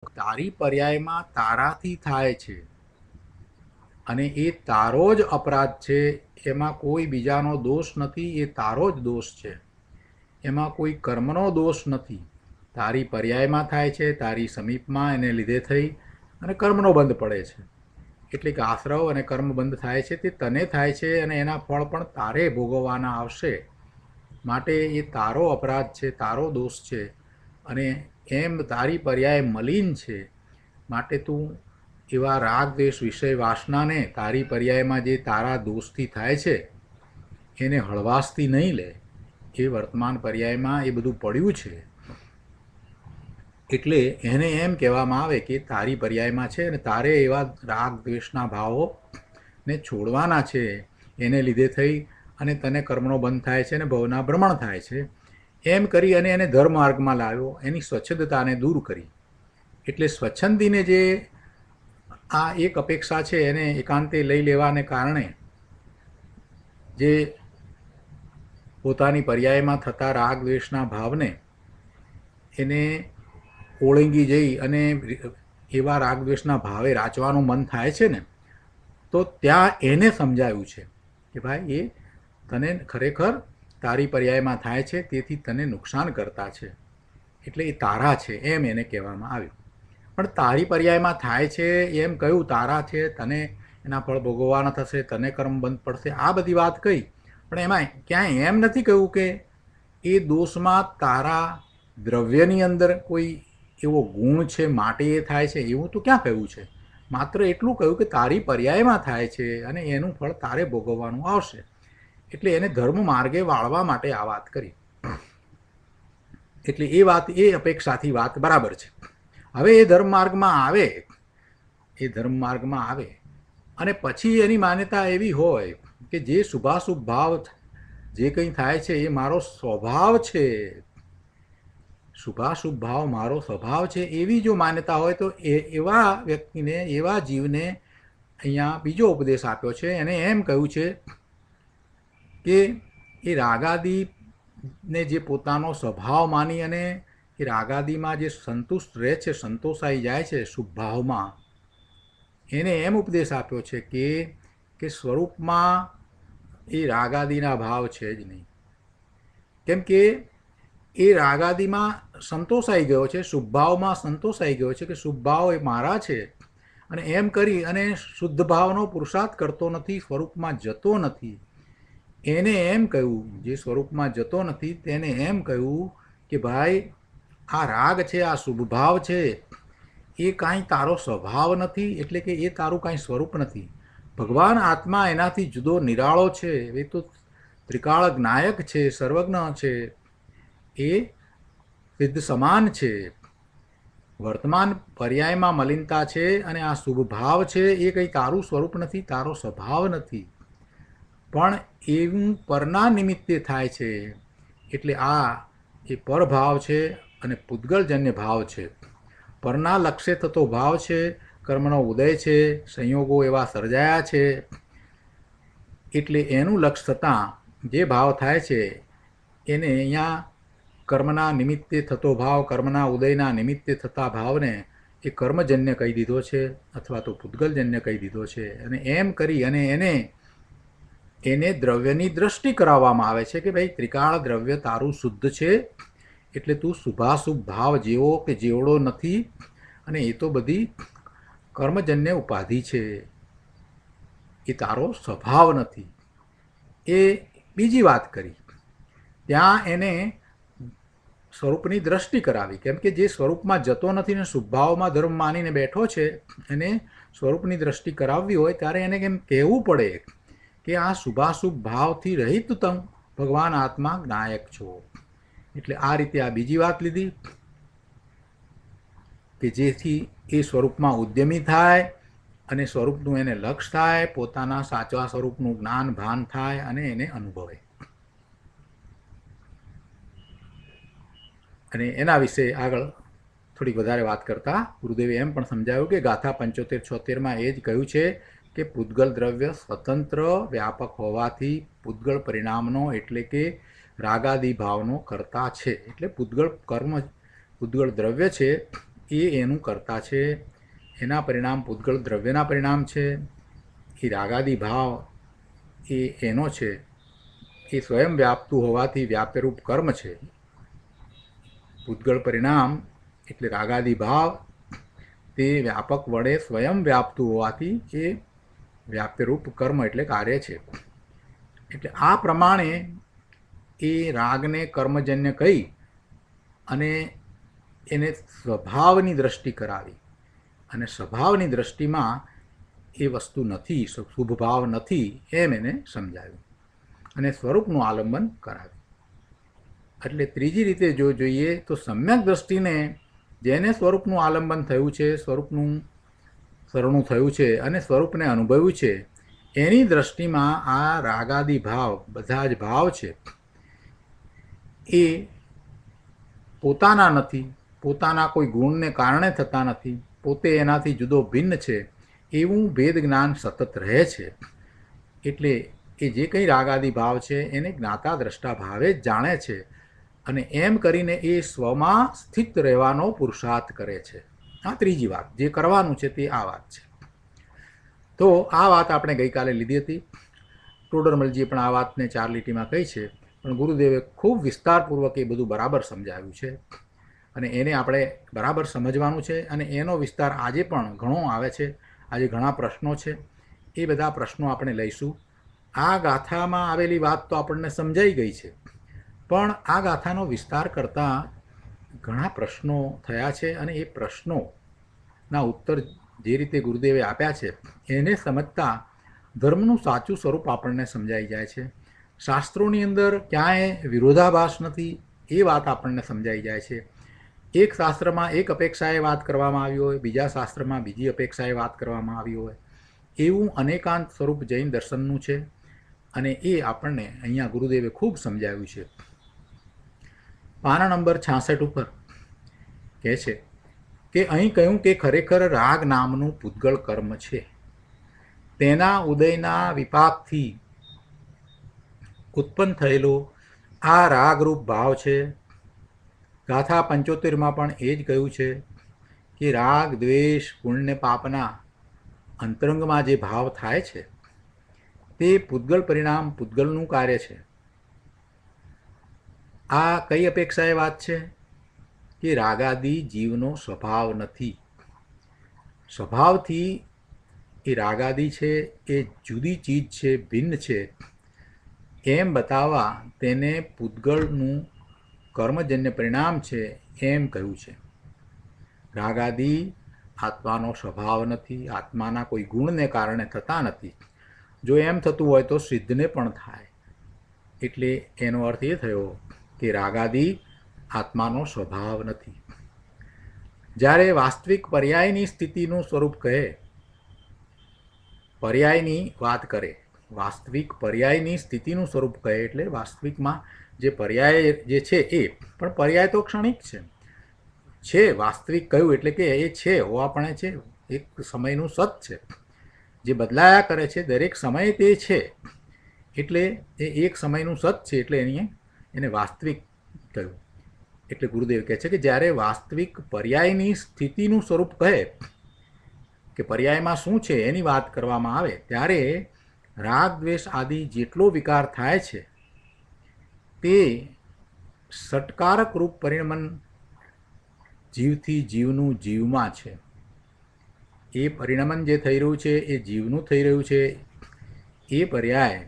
તારી પર્યાયમાં તારાથી થાય છે અને એ તારો જ અપરાધ છે. એમાં કોઈ બીજાનો દોષ નથી, એ તારો જ દોષ છે. એમાં કોઈ કર્મનો દોષ નથી. તારી પર્યાયમાં થાય છે, તારી સમીપમાં એને લીધે થઈ અને કર્મનો બંધ પડે છે. એટલે કે આશ્રવ અને કર્મ બંધ થાય છે તે તને થાય છે અને એના ફળ પણ તારે ભોગવવાના આવશે. માટે એ તારો અપરાધ છે, તારો દોષ છે અને એમ તારી પર્યાય મલિન છે. માટે તું એવા રાગ દ્વેષ વિષય વાસનાને તારી પર્યાયમાં જે તારા દોષથી થાય છે એને હળવાશથી નહીં લે. એ વર્તમાન પર્યાયમાં એ બધું પડ્યું છે એટલે એને એમ કહેવામાં આવે કે તારી પર્યાયમાં છે અને તારે એવા રાગ દ્વેષના ભાવોને છોડવાના છે. એને લીધે થઈ અને તને કર્મનો બંધ થાય છે અને ભવના ભ્રમણ થાય છે. એમ કરી અને એને ધર્મમાર્ગમાં લાવ્યો, એની સ્વચ્છંદતાને દૂર કરી. એટલે સ્વચ્છંદીને જે આ એક અપેક્ષા છે એને એકાંતે લઈ લેવાને કારણે જે પોતાની પર્યાયમાં થતા રાગ દ્વેષના ભાવને એને ઓળંગી જઈ અને એવા રાગ દ્વેષના ભાવે રાચવાનું મન થાય છે ને, તો ત્યાં એને સમજાયું છે કે ભાઈ એ તને ખરેખર તારી પર્યાયમાં થાય છે, તેથી તને નુકસાન કરતા છે, એટલે એ તારા છે એમ એને કહેવામાં આવ્યું. પણ તારી પર્યાયમાં થાય છે એમ કહ્યું, તારા છે, તને એના ફળ ભોગવવાના થશે, તને કર્મ બંધ પડશે, આ બધી વાત કહી. પણ એમાં ક્યાંય એમ નથી કહ્યું કે એ દોષમાં તારા દ્રવ્યની અંદર કોઈ એવો ગુણ છે માટે એ થાય છે, એવું તો ક્યાં કહ્યું છે. માત્ર એટલું કહ્યું કે તારી પર્યાયમાં થાય છે અને એનું ફળ તારે ભોગવવાનું આવશે. એટલે એને ધર્મ માર્ગે વાળવા માટે આ વાત કરી. એટલે એ વાત, એ અપેક્ષાથી વાત બરાબર છે. હવે એ ધર્મ માર્ગમાં આવે અને પછી એની માન્યતા એવી હોય કે જે શુભાશુભ ભાવ જે કંઈ થાય છે એ મારો સ્વભાવ છે, શુભાશુભ ભાવ મારો સ્વભાવ છે, એવી જો માન્યતા હોય તો એવા વ્યક્તિને, એવા જીવને અહીંયા બીજો ઉપદેશ આપ્યો છે. એને એમ કહ્યું છે કે એ રાગાદીને જે પોતાનો સ્વભાવ માની અને એ રાગાદીમાં જે સંતુષ્ટ રહે છે, સંતોષાઈ જાય છે શુભ ભાવમાં, એને એમ ઉપદેશ આપ્યો છે કે સ્વરૂપમાં એ રાગાદીના ભાવ છે જ નહીં. કેમ કે એ રાગાદીમાં સંતોષાઈ ગયો છે, શુભ ભાવમાં સંતોષાઈ ગયો છે કે શુભ ભાવ એ મારા છે, અને એમ કરી અને શુદ્ધ ભાવનો પુરુષાર્થ કરતો નથી, સ્વરૂપમાં જતો નથી. એને એમ કહ્યું, જે સ્વરૂપમાં જતો નથી તેને એમ કહ્યું કે ભાઈ આ રાગ છે, આ શુભ ભાવ છે, એ કાંઈ તારો સ્વભાવ નથી, એટલે કે એ તારું કાંઈ સ્વરૂપ નથી. ભગવાન આત્મા એનાથી જુદો નિરાળો છે, એ તો ત્રિકાળ જ્ઞાયક છે, સર્વજ્ઞ છે, એ સિદ્ધ સમાન છે. વર્તમાન પર્યાયમાં મલિનતા છે અને આ શુભ ભાવ છે એ કંઈ તારું સ્વરૂપ નથી, તારો સ્વભાવ નથી, પણ એવું પરના નિમિત્તે થાય છે. એટલે આ એ પરભાવ છે અને પૂતગલજન્ય ભાવ છે. પરના લક્ષ્ય થતો ભાવ છે, કર્મનો ઉદય છે, સંયોગો એવા સર્જાયા છે, એટલે એનું લક્ષ્ય થતાં જે ભાવ થાય છે એને અહીંયા કર્મના નિમિત્તે થતો ભાવ, કર્મના ઉદયના નિમિત્તે થતા ભાવને એ કર્મજન્ય કહી દીધો છે અથવા તો પૂતગલજન્ય કહી દીધો છે. અને એમ કરી અને એને દ્રવ્યની દ્રષ્ટિ કરાવવામાં આવે છે કે ભાઈ ત્રિકાળ દ્રવ્ય તારું શુદ્ધ છે, એટલે તું શુભાશુભ ભાવ જેવો કે જેવડો નથી, અને એ તો બધી કર્મજન્ય ઉપાધિ છે, એ તારો સ્વભાવ નથી. એ બીજી વાત કરી. ત્યાં એને સ્વરૂપની દ્રષ્ટિ કરાવી, કેમ કે જે સ્વરૂપમાં જતો નથી ને શુભભાવમાં ધર્મ માનીને બેઠો છે, એને સ્વરૂપની દ્રષ્ટિ કરાવવી હોય ત્યારે એને કેમ કહેવું પડે કે આ શુભાશુભ ભાવથી રહિત તમ ભગવાન આત્મા જ્ઞાયક છો. એટલે આ રીતે આ બીજી વાત લીધી કે જેથી એ સ્વરૂપમાં ઉદ્યમી થાય અને સ્વરૂપનું એને લક્ષ્ય થાય, પોતાના સાચા સ્વરૂપનું જ્ઞાન ભાન થાય અને એને અનુભવે. અને એના વિશે આગળ થોડીક વધારે વાત કરતાં ગુરુદેવે એમ પણ સમજાવ્યું કે ગાથા 75-76માં એ જ કહ્યું છે કે પૂતગલ દ્રવ્ય સ્વતંત્ર વ્યાપક હોવાથી પૂતગળ પરિણામનો એટલે કે રાગાદી ભાવનો કરતા છે. એટલે પૂતગળ કર્મ, પૂતગળ દ્રવ્ય છે એ એનું કરતા છે, એના પરિણામ પૂતગળ દ્રવ્યના પરિણામ છે. એ રાગાદી ભાવ એ એનો છે, એ સ્વયં વ્યાપતું હોવાથી વ્યાપ્યરૂપ કર્મ છે. પૂતગળ પરિણામ એટલે રાગાદી ભાવ તે વ્યાપક વડે સ્વયં વ્યાપતું હોવાથી એ વ્યાપ્યરૂપ કર્મ એટલે કાર્ય છે. એટલે આ પ્રમાણે એ રાગને કર્મજન્ય કહી અને એને સ્વભાવની દ્રષ્ટિ કરાવી, અને સ્વભાવની દ્રષ્ટિમાં એ વસ્તુ નથી, શુભ ભાવ નથી એમ એને સમજાવ્યું અને સ્વરૂપનું આલંબન કરાવ્યું. એટલે ત્રીજી રીતે જો જોઈએ તો સમ્યક દ્રષ્ટિને જેને સ્વરૂપનું આલંબન થયું છે, સ્વરૂપનું શરણું થયું છે અને સ્વરૂપને અનુભવ્યું છે, એની દ્રષ્ટિમાં આ રાગાદી ભાવ બધા જ ભાવ છે એ પોતાના નથી, પોતાના કોઈ ગુણને કારણે થતા નથી, પોતે એનાથી જુદો ભિન્ન છે એવું ભેદ જ્ઞાન સતત રહે છે. એટલે એ જે કંઈ રાગાદી ભાવ છે એને જ્ઞાતા દ્રષ્ટા ભાવે જ જાણે છે અને એમ કરીને એ સ્વમાં સ્થિત રહેવાનો પુરુષાર્થ કરે છે. આ ત્રીજી વાત જે કરવાનું છે તે આ વાત છે. તો આ વાત આપણે ગઈકાલે લીધી હતી. ટોડરમલજીએ પણ આ વાતને 4 લીટીમાં કહી છે, પણ ગુરુદેવે ખૂબ વિસ્તારપૂર્વક એ બધું બરાબર સમજાવ્યું છે અને એને આપણે બરાબર સમજવાનું છે. અને એનો વિસ્તાર આજે પણ ઘણો આવે છે. આજે ઘણા પ્રશ્નો છે, એ બધા પ્રશ્નો આપણે લઈશું. આ ગાથામાં આવેલી વાત તો આપણને સમજાઈ ગઈ છે, પણ આ ગાથાનો વિસ્તાર કરતાં ઘણા પ્રશ્નો થયા છે અને એ પ્રશ્નોના ઉત્તર જે રીતે ગુરુદેવે આપ્યા છે એને સમજતા ધર્મનું સાચું સ્વરૂપ આપણને સમજાઈ જાય છે. શાસ્ત્રોની અંદર ક્યાંય વિરોધાભાસ નથી એ વાત આપણને સમજાઈ જાય છે. એક શાસ્ત્રમાં એક અપેક્ષાએ વાત કરવામાં આવી હોય, બીજા શાસ્ત્રમાં બીજી અપેક્ષાએ વાત કરવામાં આવી હોય, એવું અનેકાંત સ્વરૂપ જૈન દર્શનનું છે અને એ આપણને અહીંયા ગુરુદેવે ખૂબ સમજાવ્યું છે. પાના નંબર 66 ઉપર કહે છે કે અહીં કહ્યું કે ખરેખર રાગ નામનું પૂતગળ કર્મ છે, તેના ઉદયના વિપાકથી ઉત્પન્ન થયેલો આ રાગરૂપ ભાવ છે. ગાથા 75માં પણ એ જ કહ્યું છે કે રાગ દ્વેષ પુણ્ય પાપના અંતરંગમાં જે ભાવ થાય છે તે પૂતગળ પરિણામ પૂતગળનું કાર્ય છે. આ કઈ અપેક્ષાએ વાત છે કે રાગાદી જીવનો સ્વભાવ નથી. સ્વભાવથી એ રાગાદી છે એ જુદી ચીજ છે, ભિન્ન છે એમ બતાવવા તેને પૂતગળનું કર્મજન્ય પરિણામ છે એમ કહ્યું છે. રાગાદી આત્માનો સ્વભાવ નથી, આત્માના કોઈ ગુણને કારણે થતા નથી. જો એમ થતું હોય તો સિદ્ધને પણ થાય. એટલે એનો અર્થ એ થયો કે રાગાદી આત્માનો સ્વભાવ નથી. જ્યારે વાસ્તવિક પર્યાયની સ્થિતિનું સ્વરૂપ કહે, પર્યાયની વાત કરે, વાસ્તવિક પર્યાયની સ્થિતિનું સ્વરૂપ કહે એટલે વાસ્તવિકમાં જે પર્યાય જે છે એ પણ પર્યાય તો ક્ષણિક છે. વાસ્તવિક કહ્યું એટલે કે એ છે, હોવાપણે છે, એક સમયનું સત છે જે બદલાયા કરે છે. દરેક સમયે તે છે એટલે એ એક સમયનું સત છે એટલે એને વાસ્તવિક કહ્યું. એટલે ગુરુદેવ કહે છે કે જ્યારે વાસ્તવિક પર્યાયની સ્થિતિનું સ્વરૂપ કહે કે પર્યાયમાં શું છે એની વાત કરવામાં આવે ત્યારે રાગ દ્વેષ આદિ જેટલો વિકાર થાય છે તે ષટકારક રૂપ પરિણમન જીવથી જીવનું જીવમાં છે. એ પરિણમન જે થઈ રહ્યું છે એ જીવનું થઈ રહ્યું છે. એ પર્યાય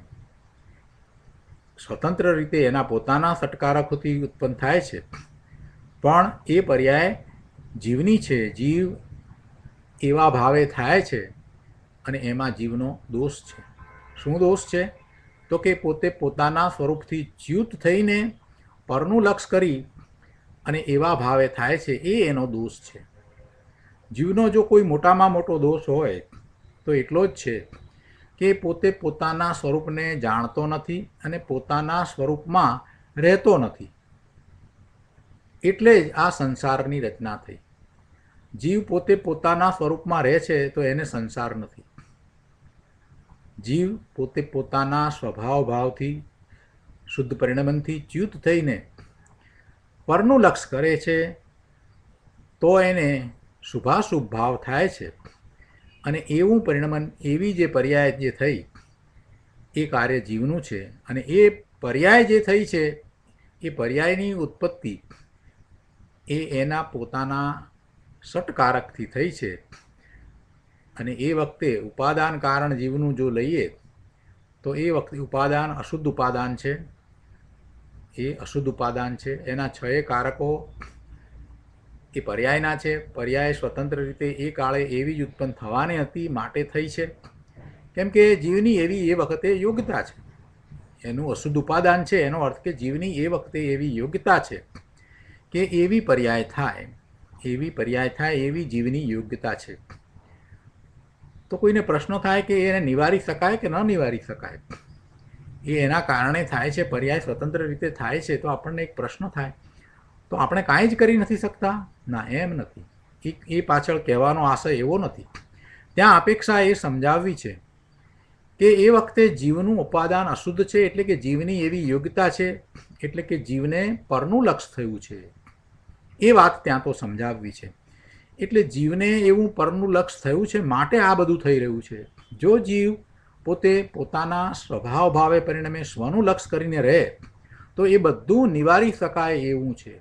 સ્વતંત્ર રીતે એના પોતાના ષટકારકોથી ઉત્પન્ન થાય છે, પણ એ પર્યાય જીવની છે. જીવ એવા ભાવે થાય છે અને એમાં જીવનો દોષ છે. શું દોષ છે? તો કે પોતે પોતાના સ્વરૂપથી ચ્યુત થઈને પરનું લક્ષ કરી અને એવા ભાવે થાય છે, એ એનો દોષ છે. જીવનો જો કોઈ મોટામાં મોટો દોષ હોય તો એટલો જ છે કે પોતે પોતાના સ્વરૂપને જાણતો નથી અને પોતાના સ્વરૂપમાં રહેતો નથી. એટલે જ આ સંસારની રચના થઈ. જીવ પોતે પોતાના સ્વરૂપમાં રહે છે તો એને સંસાર નથી. જીવ પોતે પોતાના સ્વભાવ ભાવથી શુદ્ધ પરિણમનથી ચ્યુત થઈને પરનું લક્ષ કરે છે તો એને શુભાશુભ ભાવ થાય છે અને એવું પરિણમન, એવી જે પર્યાય જે થઈ એ કાર્ય જીવનું છે. અને એ પર્યાય જે થઈ છે એ પર્યાયની ઉત્પત્તિ એ એના પોતાના ષટકારકથી થઈ છે. અને એ વખતે ઉપાદાન કારણ જીવનું જો લઈએ તો એ વખતે ઉપાદાન અશુદ્ધ ઉપાદાન છે. એ અશુદ્ધ ઉપાદાન છે. એના છ કારકો એ પર્યાયના છે. પર્યાય સ્વતંત્ર રીતે એ કાળે એવી જ ઉત્પન્ન થવાની હતી માટે થઈ છે, કેમ કે જીવની એવી એ વખતે યોગ્યતા છે. એનું અશુદ્ધ ઉપાદાન છે એનો અર્થ કે જીવની એ વખતે એવી યોગ્યતા છે કે એવી પર્યાય થાય, એવી પર્યાય થાય એવી જીવની યોગ્યતા છે. તો કોઈને પ્રશ્ન થાય કે એને નિવારી શકાય કે ન નિવારી શકાય, એ એના કારણે થાય છે, પર્યાય સ્વતંત્ર રીતે થાય છે. તો આપણને એક પ્રશ્ન થાય, તો આપણે કાંઈ જ કરી નથી શકતા? ના, એમ નથી. એ પાછળ કહેવાનો આશય એવો નથી. ત્યાં અપેક્ષા એ સમજાવવી છે કે એ વખતે જીવનું ઉપાદાન અશુદ્ધ છે, એટલે કે જીવની એવી યોગ્યતા છે, એટલે કે જીવને પરનું લક્ષ થયું છે. એ વાત ત્યાં તો સમજાવવી છે. એટલે જીવને એવું પરનું લક્ષ થયું છે માટે આ બધું થઈ રહ્યું છે. જો જીવ પોતે પોતાના સ્વભાવ ભાવે પરિણમે સ્વનું લક્ષ કરીને રહે તો એ બધું નિવારી શકાય એવું છે.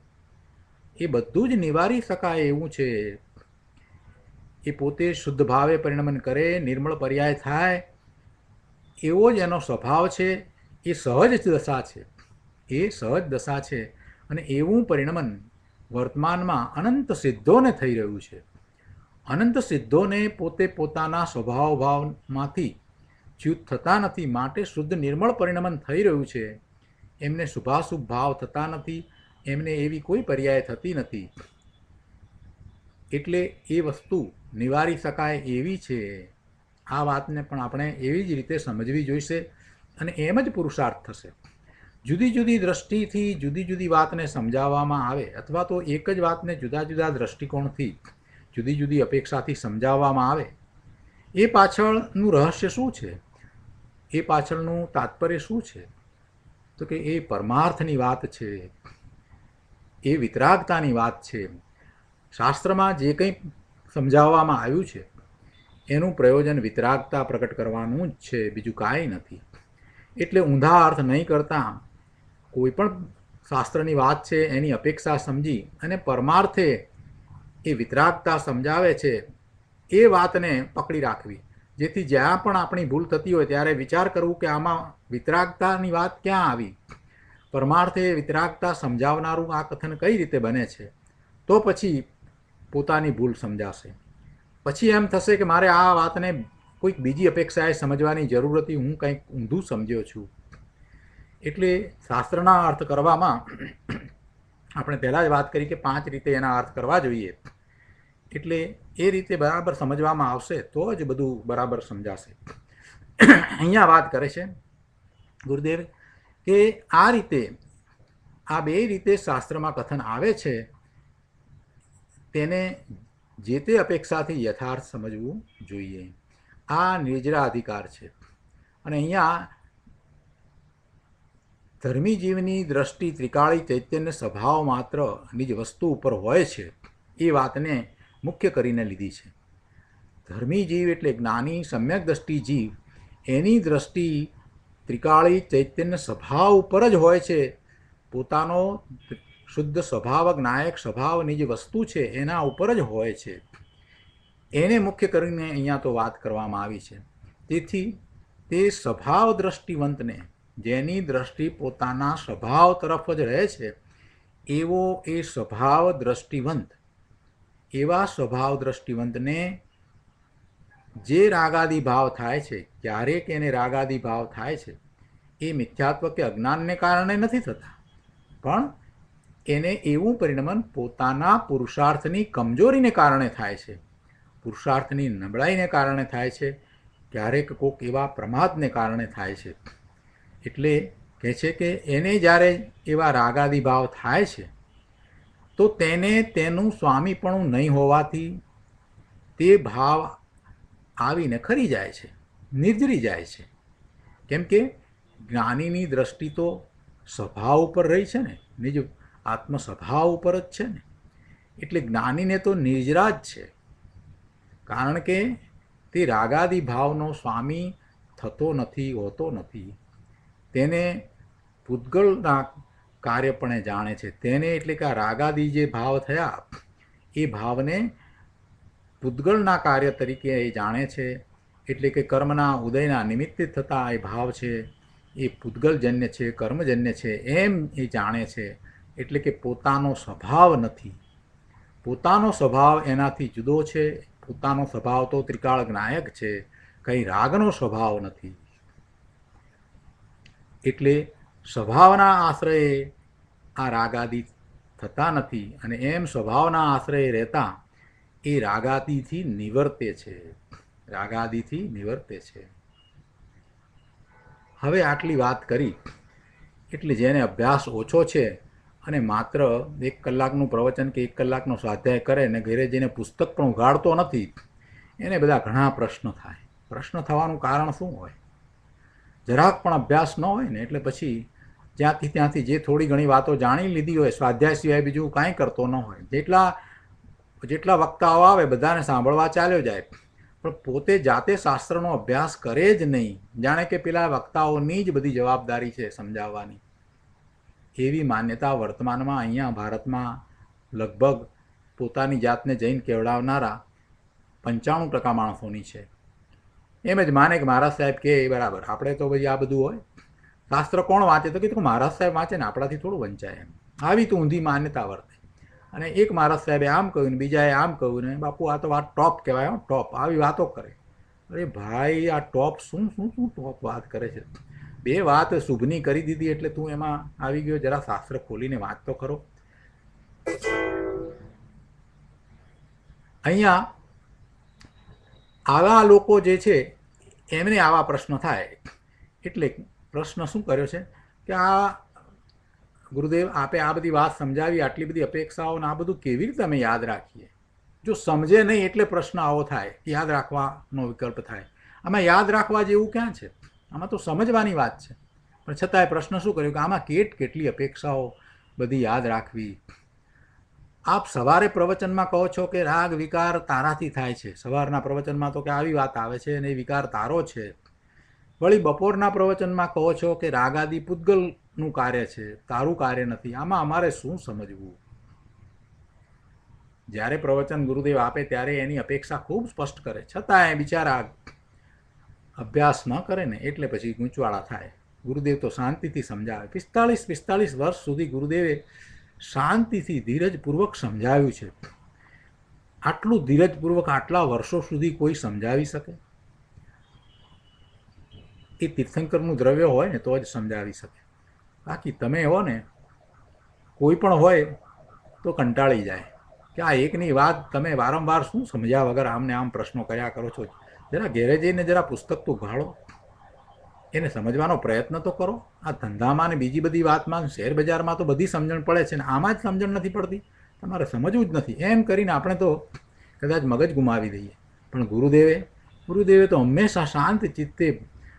એ બધું જ નિવારી શકાય એવું છે. એ પોતે શુદ્ધ ભાવે પરિણમન કરે, નિર્મળ પર્યાય થાય, એવો જ એનો સ્વભાવ છે. એ સહજ દશા છે. એ સહજ દશા છે. અને એવું પરિણમન વર્તમાનમાં અનંત સિદ્ધોને થઈ રહ્યું છે. અનંત સિદ્ધોને પોતે પોતાના સ્વભાવ ભાવમાંથી ચ્યુત થતા નથી માટે શુદ્ધ નિર્મળ પરિણમન થઈ રહ્યું છે. એમને શુભાશુભ ભાવ થતા નથી, એમને એવી કોઈ પર્યાય થતી નથી. એટલે એ વસ્તુ નિવારી શકાય એવી છે. આ વાતને પણ આપણે એવી જ રીતે સમજવી જોઈશે અને એમ જ પુરુષાર્થ થશે. જુદી જુદી દ્રષ્ટિથી જુદી જુદી વાતને સમજાવવામાં આવે અથવા તો એક જ વાતને જુદા જુદા દ્રષ્ટિકોણથી જુદી જુદી અપેક્ષાથી સમજાવવામાં આવે, એ પાછળનું રહસ્ય શું છે? એ પાછળનું તાત્પર્ય શું છે? તો કે એ પરમાર્થની વાત છે, એ વિતરાગતાની વાત છે. શાસ્ત્રમાં જે કંઈ સમજાવવામાં આવ્યું છે એનું પ્રયોજન વિતરાગતા પ્રકટ કરવાનું જ છે, બીજું કાંઈ નથી. એટલે ઊંધા અર્થ નહીં કરતા કોઈ પણ શાસ્ત્રની વાત છે એની અપેક્ષા સમજી અને પરમાર્થે એ વિતરાગતા સમજાવે છે એ વાતને પકડી રાખવી, જેથી જ્યાં પણ આપણી ભૂલ થતી હોય ત્યારે વિચાર કરવું કે આમાં વિતરાગતાની વાત ક્યાં આવી, પરમાર્થે વિતરાગતા સમજાવનારું આ કથન કઈ રીતે બને છે. તો પછી પોતાની ભૂલ સમજાશે. પછી એમ થશે કે મારે આ વાતને કોઈક બીજી અપેક્ષાએ સમજવાની જરૂર હતી, હું કંઈક ઊંધું સમજ્યો છું. એટલે શાસ્ત્રના અર્થ કરવામાં આપણે પહેલાં જ વાત કરી કે 5 રીતે એના અર્થ કરવા જોઈએ. એટલે એ રીતે બરાબર સમજવામાં આવશે તો જ બધું બરાબર સમજાશે. અહીંયા વાત કરે છે ગુરુદેવ કે આ રીતે, આ બે રીતે શાસ્ત્રમાં કથન આવે છે તેને જે તે અપેક્ષાથી યથાર્થ સમજવું જોઈએ. આ નિર્જરા અધિકાર છે. અને અહીંયા ધર્મી જીવની દ્રષ્ટિ ત્રિકાળી ચૈતન્ય સ્વભાવ માત્રની જ વસ્તુ ઉપર હોય છે એ વાતને મુખ્ય કરીને લીધી છે. ધર્મી જીવ એટલે જ્ઞાની સમ્યક દ્રષ્ટિ જીવ, એની દ્રષ્ટિ ત્રિકાળી ચૈતન્ય સ્વભાવ ઉપર જ હોય છે. પોતાનો શુદ્ધ સ્વભાવ, જ્ઞાયક સ્વભાવની જે વસ્તુ છે એના ઉપર જ હોય છે. એને મુખ્ય કરીને અહીંયા તો વાત કરવામાં આવી છે. તેથી તે સ્વભાવ દ્રષ્ટિવંતને, જેની દ્રષ્ટિ પોતાના સ્વભાવ તરફ જ રહે છે, એવો એ સ્વભાવ દ્રષ્ટિવંત, એવા સ્વભાવ દ્રષ્ટિવંતને જે રાગાદિ ભાવ થાય છે, ક્યારેક એને રાગાદિ ભાવ થાય છે, એ મિથ્યાત્વ કે અજ્ઞાનને કારણે નથી થતા, પણ એને એવું પરિણમન પોતાના પુરુષાર્થની કમજોરીને કારણે થાય છે, પુરુષાર્થની નબળાઈને કારણે થાય છે, ક્યારેક કોઈક એવા પ્રમાદને કારણે થાય છે. એટલે કહે છે કે એને જ્યારે એવા રાગાદિ ભાવ થાય છે તો તેને તેનું સ્વામીપણું નહીં હોવાથી તે ભાવ આવીને ખરી જાય છે, નિર્જરી જાય છે. કેમ કે જ્ઞાનીની દ્રષ્ટિ તો સ્વભાવ ઉપર રહી છે ને, નિજ આત્મ સ્વભાવ ઉપર જ છે ને. એટલે જ્ઞાનીને તો નિર્જરાજ છે, કારણ કે તે રાગાદિ ભાવનો સ્વામી થતો નથી, હોતો નથી. તેને પૂતગલના કાર્યપણે જાણે છે. તેને એટલે કે આ રાગાદિ જે ભાવ થયા એ ભાવને પૂતગલના કાર્ય તરીકે એ જાણે છે. એટલે કે કર્મના ઉદયના નિમિત્તે થતા એ ભાવ છે એ પૂતગલજન્ય છે, કર્મજન્ય છે, એમ એ જાણે છે. એટલે કે પોતાનો સ્વભાવ નથી, પોતાનો સ્વભાવ એનાથી જુદો છે. પોતાનો સ્વભાવ તો ત્રિકાળ જ્ઞાયક છે, કંઈ રાગનો સ્વભાવ નથી. એટલે સ્વભાવના આશ્રયે આ રાગાદિ થતા નથી, અને એમ સ્વભાવના આશ્રયે રહેતા એ રાગાદિથી નિવર્તે છે, રાગાદિથી નિવર્તે છે. હવે આટલી વાત કરી એટલે જેને અભ્યાસ ઓછો છે અને માત્ર 1 કલાકનું પ્રવચન કે 1 કલાકનો સ્વાધ્યાય કરે ને ઘરે જઈને પુસ્તક પણ ઉઘાડતો નથી, એને બધા ઘણા પ્રશ્ન થાય. પ્રશ્ન થવાનું કારણ શું હોય? જરાક પણ અભ્યાસ ન હોય ને એટલે પછી જ્યાંથી ત્યાંથી જે થોડી ઘણી વાતો જાણી લીધી હોય, સ્વાધ્યાય સિવાય બીજું કાંઈ કરતો ન હોય. જેટલા વક્તાઓ આવે બધાને સાંભળવા ચાલ્યો જાય, પણ પોતે જાતે શાસ્ત્રનો અભ્યાસ કરે જ નહીં. જાણે કે પેલા વક્તાઓની જ બધી જવાબદારી છે સમજાવવાની. એવી માન્યતા વર્તમાનમાં અહીંયા ભારતમાં લગભગ પોતાની જાતને જૈન કહેવડાવનારા 95% માણસોની છે. એમ જ માને કે મહારાજ સાહેબ કે એ બરાબર, આપણે તો ભાઈ આ બધું હોય. શાસ્ત્ર કોણ વાંચે? તો કીધું મહારાજ સાહેબ વાંચે ને આપણાથી થોડું વંચાય. એમ આવી તો ઊંધી માન્યતા વર્તે. અને એક મહારાજ સાહેબે આમ કહ્યું ને બીજાએ આમ કહ્યું ને બાપુ આ તો વાત ટોપ કહેવાય, ટોપ. આવી વાતો કરે. અરે ભાઈ, આ ટોપ શું ટોપ વાત કરે છે? 2 વાત શુભની કરી દીધી એટલે તું એમાં આવી ગયો? જરા શાસ્ત્ર ખોલીને વાંચ તો ખરો. અહીંયા આવા લોકો જે છે એમને આવા પ્રશ્ન થાય. એટલે પ્રશ્ન શું કર્યો છે કે આ ગુરુદેવ આપે આ બધી વાત સમજાવી, આટલી બધી અપેક્ષાઓ ને આ બધું કેવી રીતે અમે યાદ રાખીએ? જો સમજે નહીં એટલે પ્રશ્ન આવો થાય, યાદ રાખવાનો વિકલ્પ થાય. આમાં યાદ રાખવા જેવું ક્યાં છે? આમાં તો સમજવાની વાત છે. પણ છતાંય પ્રશ્ન શું કર્યો કે આમાં કેટલી અપેક્ષાઓ બધી યાદ રાખવી. આપ સવારે પ્રવચનમાં કહો છો કે રાગ વિકાર તારાથી થાય છે. સવારના પ્રવચનમાં તો કે આવી વાત આવે છે અને વિકાર તારો છે. વળી બપોરના પ્રવચનમાં કહો છો કે રાગાદિ પૂતગલનું કાર્ય છે, તારું કાર્ય નથી. આમાં અમારે શું સમજવું? જ્યારે પ્રવચન ગુરુદેવ આપે ત્યારે એની અપેક્ષા ખૂબ સ્પષ્ટ કરે, છતાં એ બિચારા અભ્યાસ ન કરે ને એટલે પછી ગૂંચવાડા થાય. ગુરુદેવ તો શાંતિથી સમજાવે. 45 વર્ષ સુધી ગુરુદેવે શાંતિથી ધીરજપૂર્વક સમજાવ્યું છે. આટલું ધીરજપૂર્વક આટલા વર્ષો સુધી કોઈ સમજાવી શકે? એ તીર્થંકરનું દ્રવ્ય હોય ને તો જ સમજાવી શકે. બાકી તમે હો ને, કોઈ પણ હોય તો કંટાળી જાય કે આ એકની વાત તમે વારંવાર શું સમજ્યા વગર આમને આમ પ્રશ્નો કર્યા કરો છો. જરા ઘેરે જઈને જરા પુસ્તક તો ઉઘાડો, એને સમજવાનો પ્રયત્ન તો કરો. આ ધંધામાં ને બીજી બધી વાતમાં, શેર બજારમાં તો બધી સમજણ પડે છે ને આમાં જ સમજણ નથી પડતી. તમારે સમજવું જ નથી. એમ કરીને આપણે તો કદાચ મગજ ગુમાવી દઈએ. પણ ગુરુદેવે તો હંમેશા શાંત ચિત્તે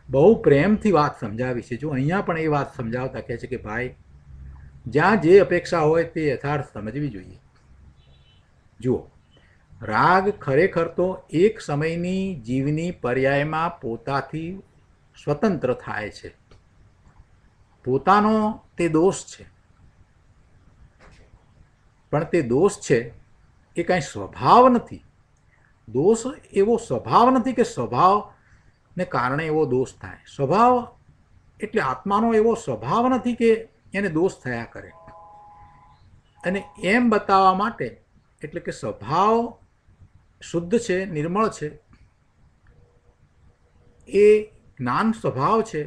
બહુ પ્રેમથી વાત સમજાવી છે. જો અહીંયા પણ એ વાત સમજાવતા કહે છે કે ભાઈ, જ્યાં જે અપેક્ષા હોય તે યથાર્થ સમજવી જોઈએ. જુઓ, રાગ ખરેખર તો એક સમયની જીવની પર્યાયમાં પોતાથી સ્વતંત્ર થાય છે. પોતાનો તે દોષ છે, પણ તે દોષ છે એ કાંઈ સ્વભાવ નથી. દોષ એવો સ્વભાવ નથી કે સ્વભાવને કારણે એવો દોષ થાય. સ્વભાવ એટલે આત્માનો એવો સ્વભાવ નથી કે એને દોષ થયા કરે. અને એમ બતાવવા માટે, એટલે કે સ્વભાવ શુદ્ધ છે, નિર્મળ છે, એ જ્ઞાન સ્વભાવ છે,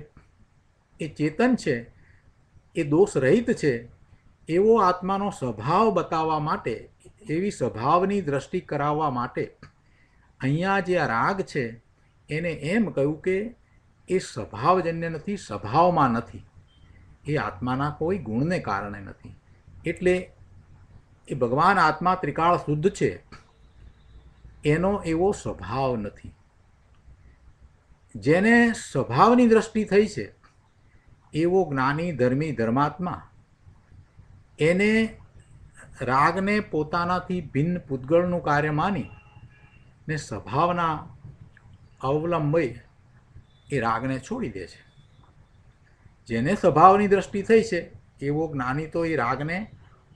એ ચેતન છે, એ દોષ રહિત છે, એવો આત્માનો સ્વભાવ બતાવવા માટે, એવી સ્વભાવની દ્રષ્ટિ કરાવવા માટે અહીંયા જે આ રાગ છે એને એમ કહ્યું કે એ સ્વભાવજન્ય નથી, સ્વભાવમાં નથી, એ આત્માના કોઈ ગુણને કારણે નથી. એટલે એ ભગવાન આત્મા ત્રિકાળ શુદ્ધ છે, એનો એવો સ્વભાવ નથી. જેને સ્વભાવની દ્રષ્ટિ થઈ છે એવો જ્ઞાની ધર્મી ધર્માત્મા, એને રાગને પોતાનાથી ભિન્ન પૂતગળનું કાર્ય માની ને સ્વભાવના અવલંબે એ રાગને છોડી દે છે. જેને સ્વભાવની દ્રષ્ટિ થઈ છે એવો જ્ઞાની તો એ રાગને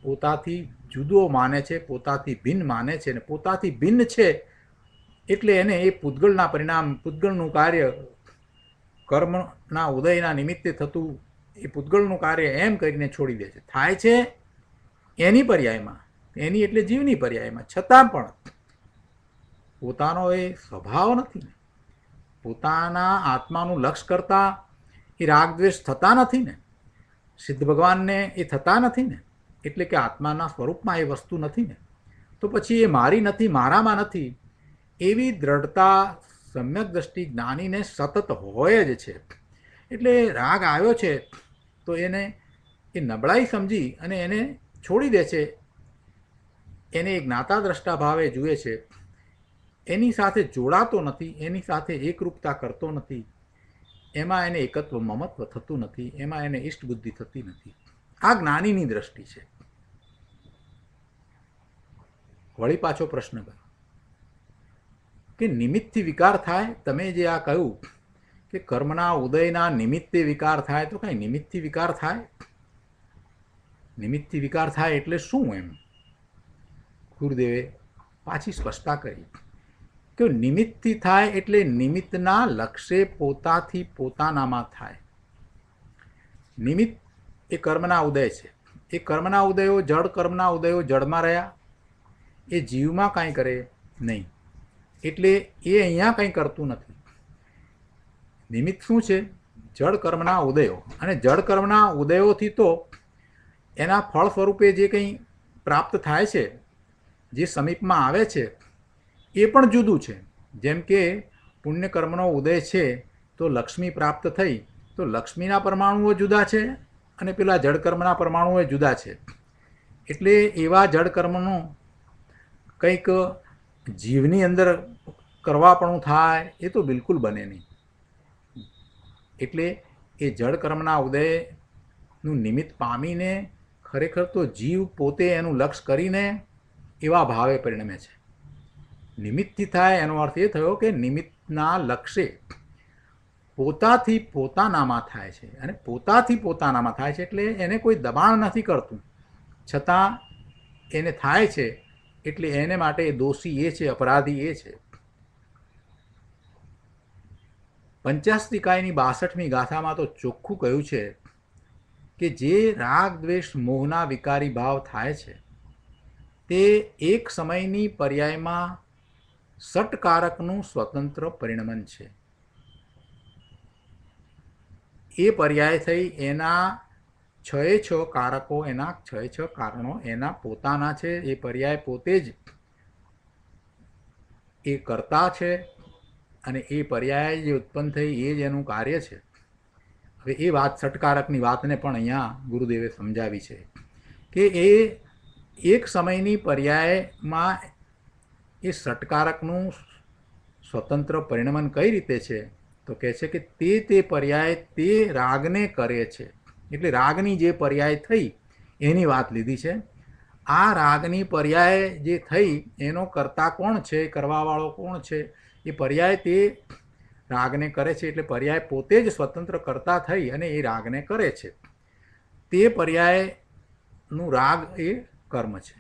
પોતાથી જુદો માને છે, પોતાથી ભિન્ન માને છે, અને પોતાથી ભિન્ન છે એટલે એને એ પૂતગળના પરિણામ, પૂતગળનું કાર્ય, કર્મના ઉદયના નિમિત્તે થતું એ પૂતગળનું કાર્ય એમ કરીને છોડી દે છે. થાય છે એની પર્યાયમાં, એની એટલે જીવની પર્યાયમાં, છતાં પણ પોતાનો એ સ્વભાવ નથી ને, પોતાના આત્માનું લક્ષ્ય કરતાં એ રાગ દ્વેષ થતા નથી ને, સિદ્ધ ભગવાનને એ થતા નથી ને, એટલે કે આત્માના સ્વરૂપમાં એ વસ્તુ નથી ને, તો પછી એ મારી નથી, મારામાં નથી એવી દ્રઢતા સમ્યક દ્રષ્ટિ જ્ઞાનીને સતત હોય જ છે. એટલે રાગ આવ્યો છે તો એને એ નબળાઈ સમજી અને એને છોડી દે છે, એને એ જ્ઞાતા દ્રષ્ટા ભાવે જુએ છે, એની સાથે જોડાતો નથી, એની સાથે એકરૂપતા કરતો નથી, એમાં એને એકત્વ મમત્વ થતું નથી, એમાં એને ઇષ્ટ બુદ્ધિ થતી નથી. આ જ્ઞાનીની દ્રષ્ટિ છે. વળી પાછો પ્રશ્ન કર્યો કે નિમિત્તથી વિકાર થાય. તમે જે આ કહ્યું કે કર્મના ઉદયના નિમિત્તે વિકાર થાય, તો કાંઈ નિમિત્તથી વિકાર થાય? નિમિત્તથી વિકાર થાય એટલે શું? એમ ગુરુદેવે પાછી સ્પષ્ટતા કરી કે નિમિત્તથી થાય એટલે નિમિત્તના લક્ષ્ય પોતાથી પોતાનામાં થાય. નિમિત્ત એ કર્મના ઉદય છે. એ કર્મના ઉદયો, જડ કર્મના ઉદયો જડમાં રહ્યા, એ જીવમાં કાંઈ કરે નહીં, એટલે એ અહીંયા કંઈ કરતું નથી. નિમિત્ત શું છે? જડ કર્મના ઉદયો. અને જડ કર્મના ઉદયોથી તો એના ફળ સ્વરૂપે જે કંઈ પ્રાપ્ત થાય છે, જે સમીપમાં આવે છે, એ પણ જુદું છે. જેમ કે પુણ્યકર્મનો ઉદય છે તો લક્ષ્મી પ્રાપ્ત થઈ, તો લક્ષ્મીના પરમાણુઓ જુદા છે અને પેલા જડકર્મના પરમાણુઓ જુદા છે. એટલે એવા જડકર્મનું કંઈક જીવની અંદર કરવાપણું થાય એ તો બિલકુલ બને નહીં. એટલે એ જડકર્મના ઉદયનું નિમિત્ત પામીને ખરેખર તો જીવ પોતે એનું લક્ષ્ય કરીને એવા ભાવે પરિણમે છે. નિમિત્તથી થાય એનો અર્થ એ થયો કે નિમિત્તના લક્ષ્ય પોતાથી પોતાનામાં થાય છે, અને પોતાથી પોતાનામાં થાય છે એટલે એને કોઈ દબાણ નથી કરતું, છતાં એને થાય છે એટલે એને માટે દોષી એ છે, અપરાધી એ છે. પંચાસ્તિકાયની 62મી ગાથામાં તો ચોખ્ખું કહ્યું છે કે જે રાગ દ્વેષ મોહના વિકારી ભાવ થાય છે તે એક સમયની પર્યાયમાં સટકારકનું સ્વતંત્ર પરિણમન છે. એ પર્યાય થઈ એના 6 કારકો, એના 6 કારણો એના પોતાના છે. એ પર્યાય પોતે જ એ કરતા છે, અને એ પર્યાય જે ઉત્પન્ન થઈ એ જ એનું કાર્ય છે. હવે એ વાત, સટકારકની વાતને પણ અહીંયા ગુરુદેવે સમજાવી છે કે એ એક સમયની પર્યાયમાં એ સટકારકનું સ્વતંત્ર પરિણમન કઈ રીતે છે? તો કહે છે કે તે પર્યાય તે રાગને કરે છે. એટલે રાગની જે પર્યાય થઈ એની વાત લીધી છે. આ રાગની પર્યાય જે થઈ એનો કરતા કોણ છે, કરવાવાળો કોણ છે? એ પર્યાય તે રાગને કરે છે. એટલે પર્યાય પોતે જ સ્વતંત્ર કરતા થઈ અને એ રાગને કરે છે. તે પર્યાયનું રાગ એ કર્મ છે.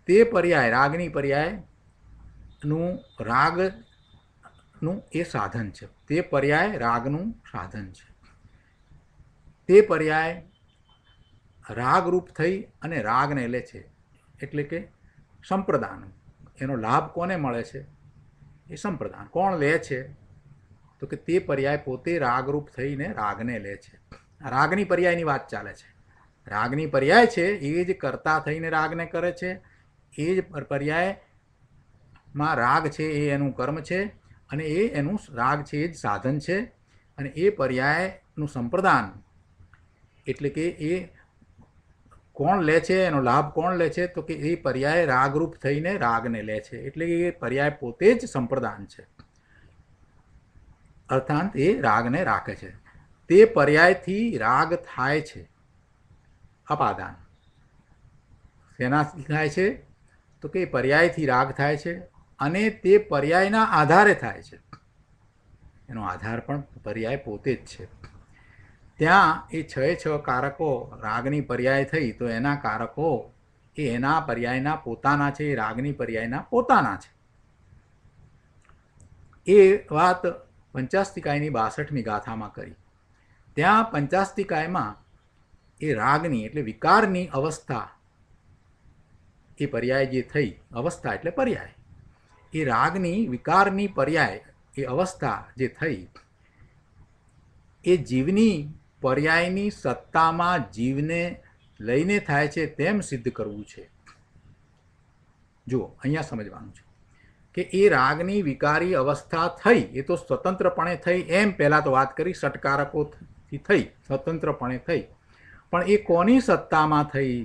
તે પર્યાય, રાગની પર્યાયનું રાગનું એ સાધન છે. તે પર્યાય રાગનું સાધન છે. તે પર્યાય રાગરૂપ થઈ અને રાગને લે છે. એટલે કે સંપ્રદાન. એનો લાભ કોને મળે છે? એ સંપ્રદાન. કોણ લે છે? તો કે તે પર્યાય પોતે રાગરૂપ થઈને રાગને લે છે. રાગની પર્યાયની વાત ચાલે છે. રાગની પર્યાય છે એ જ કરતા થઈને રાગને કરે છે. એ જ પર્યાયમાં રાગ છે એ એનું કર્મ છે, અને એ એનું રાગ છે એ જ સાધન છે. અને એ પર્યાયનું સંપ્રદાન એટલે કે એ કોણ લે છે, એનો લાભ કોણ લે છે? તો કે એ પર્યાય રાગરૂપ થઈને રાગને લે છે. એટલે કે એ પર્યાય પોતે જ સંપ્રદાન છે, અર્થાત એ રાગને રાખે છે. તે પર્યાયથી રાગ થાય છે. અપાદાન શેનાથી થાય છે? તો કે પર્યાયથી રાગ થાય છે અને તે પર્યાયના આધારે થાય છે. એનો આધાર પણ પર્યાય પોતે જ છે. ત્યાં એ છ કારકો રાગની પર્યાય થઈ તો એના કારકો એ એના પર્યાયના પોતાના છે, એ રાગની પર્યાયના પોતાના છે. એ વાત પંચાસ્તિકાયની 62મી ગાથામાં કરી. ત્યાં પંચાસ્તિકાયમાં એ રાગની એટલે વિકારની અવસ્થા, એ પર્યાય જે થઈ, અવસ્થા એટલે પર્યાય, એ રાગની વિકારની પર્યાય એ અવસ્થા જે થઈ એ જીવની પર્યાયની સત્તામાં જીવને લઈને થાય છે તેમ સિદ્ધ કરવું છે. જુઓ, અહીંયા સમજવાનું છે કે એ રાગની વિકારી અવસ્થા થઈ એ તો સ્વતંત્રપણે થઈ, એમ પહેલાં તો વાત કરી, ષટકારકોથી થઈ, સ્વતંત્રપણે થઈ. પણ એ કોની સત્તામાં થઈ?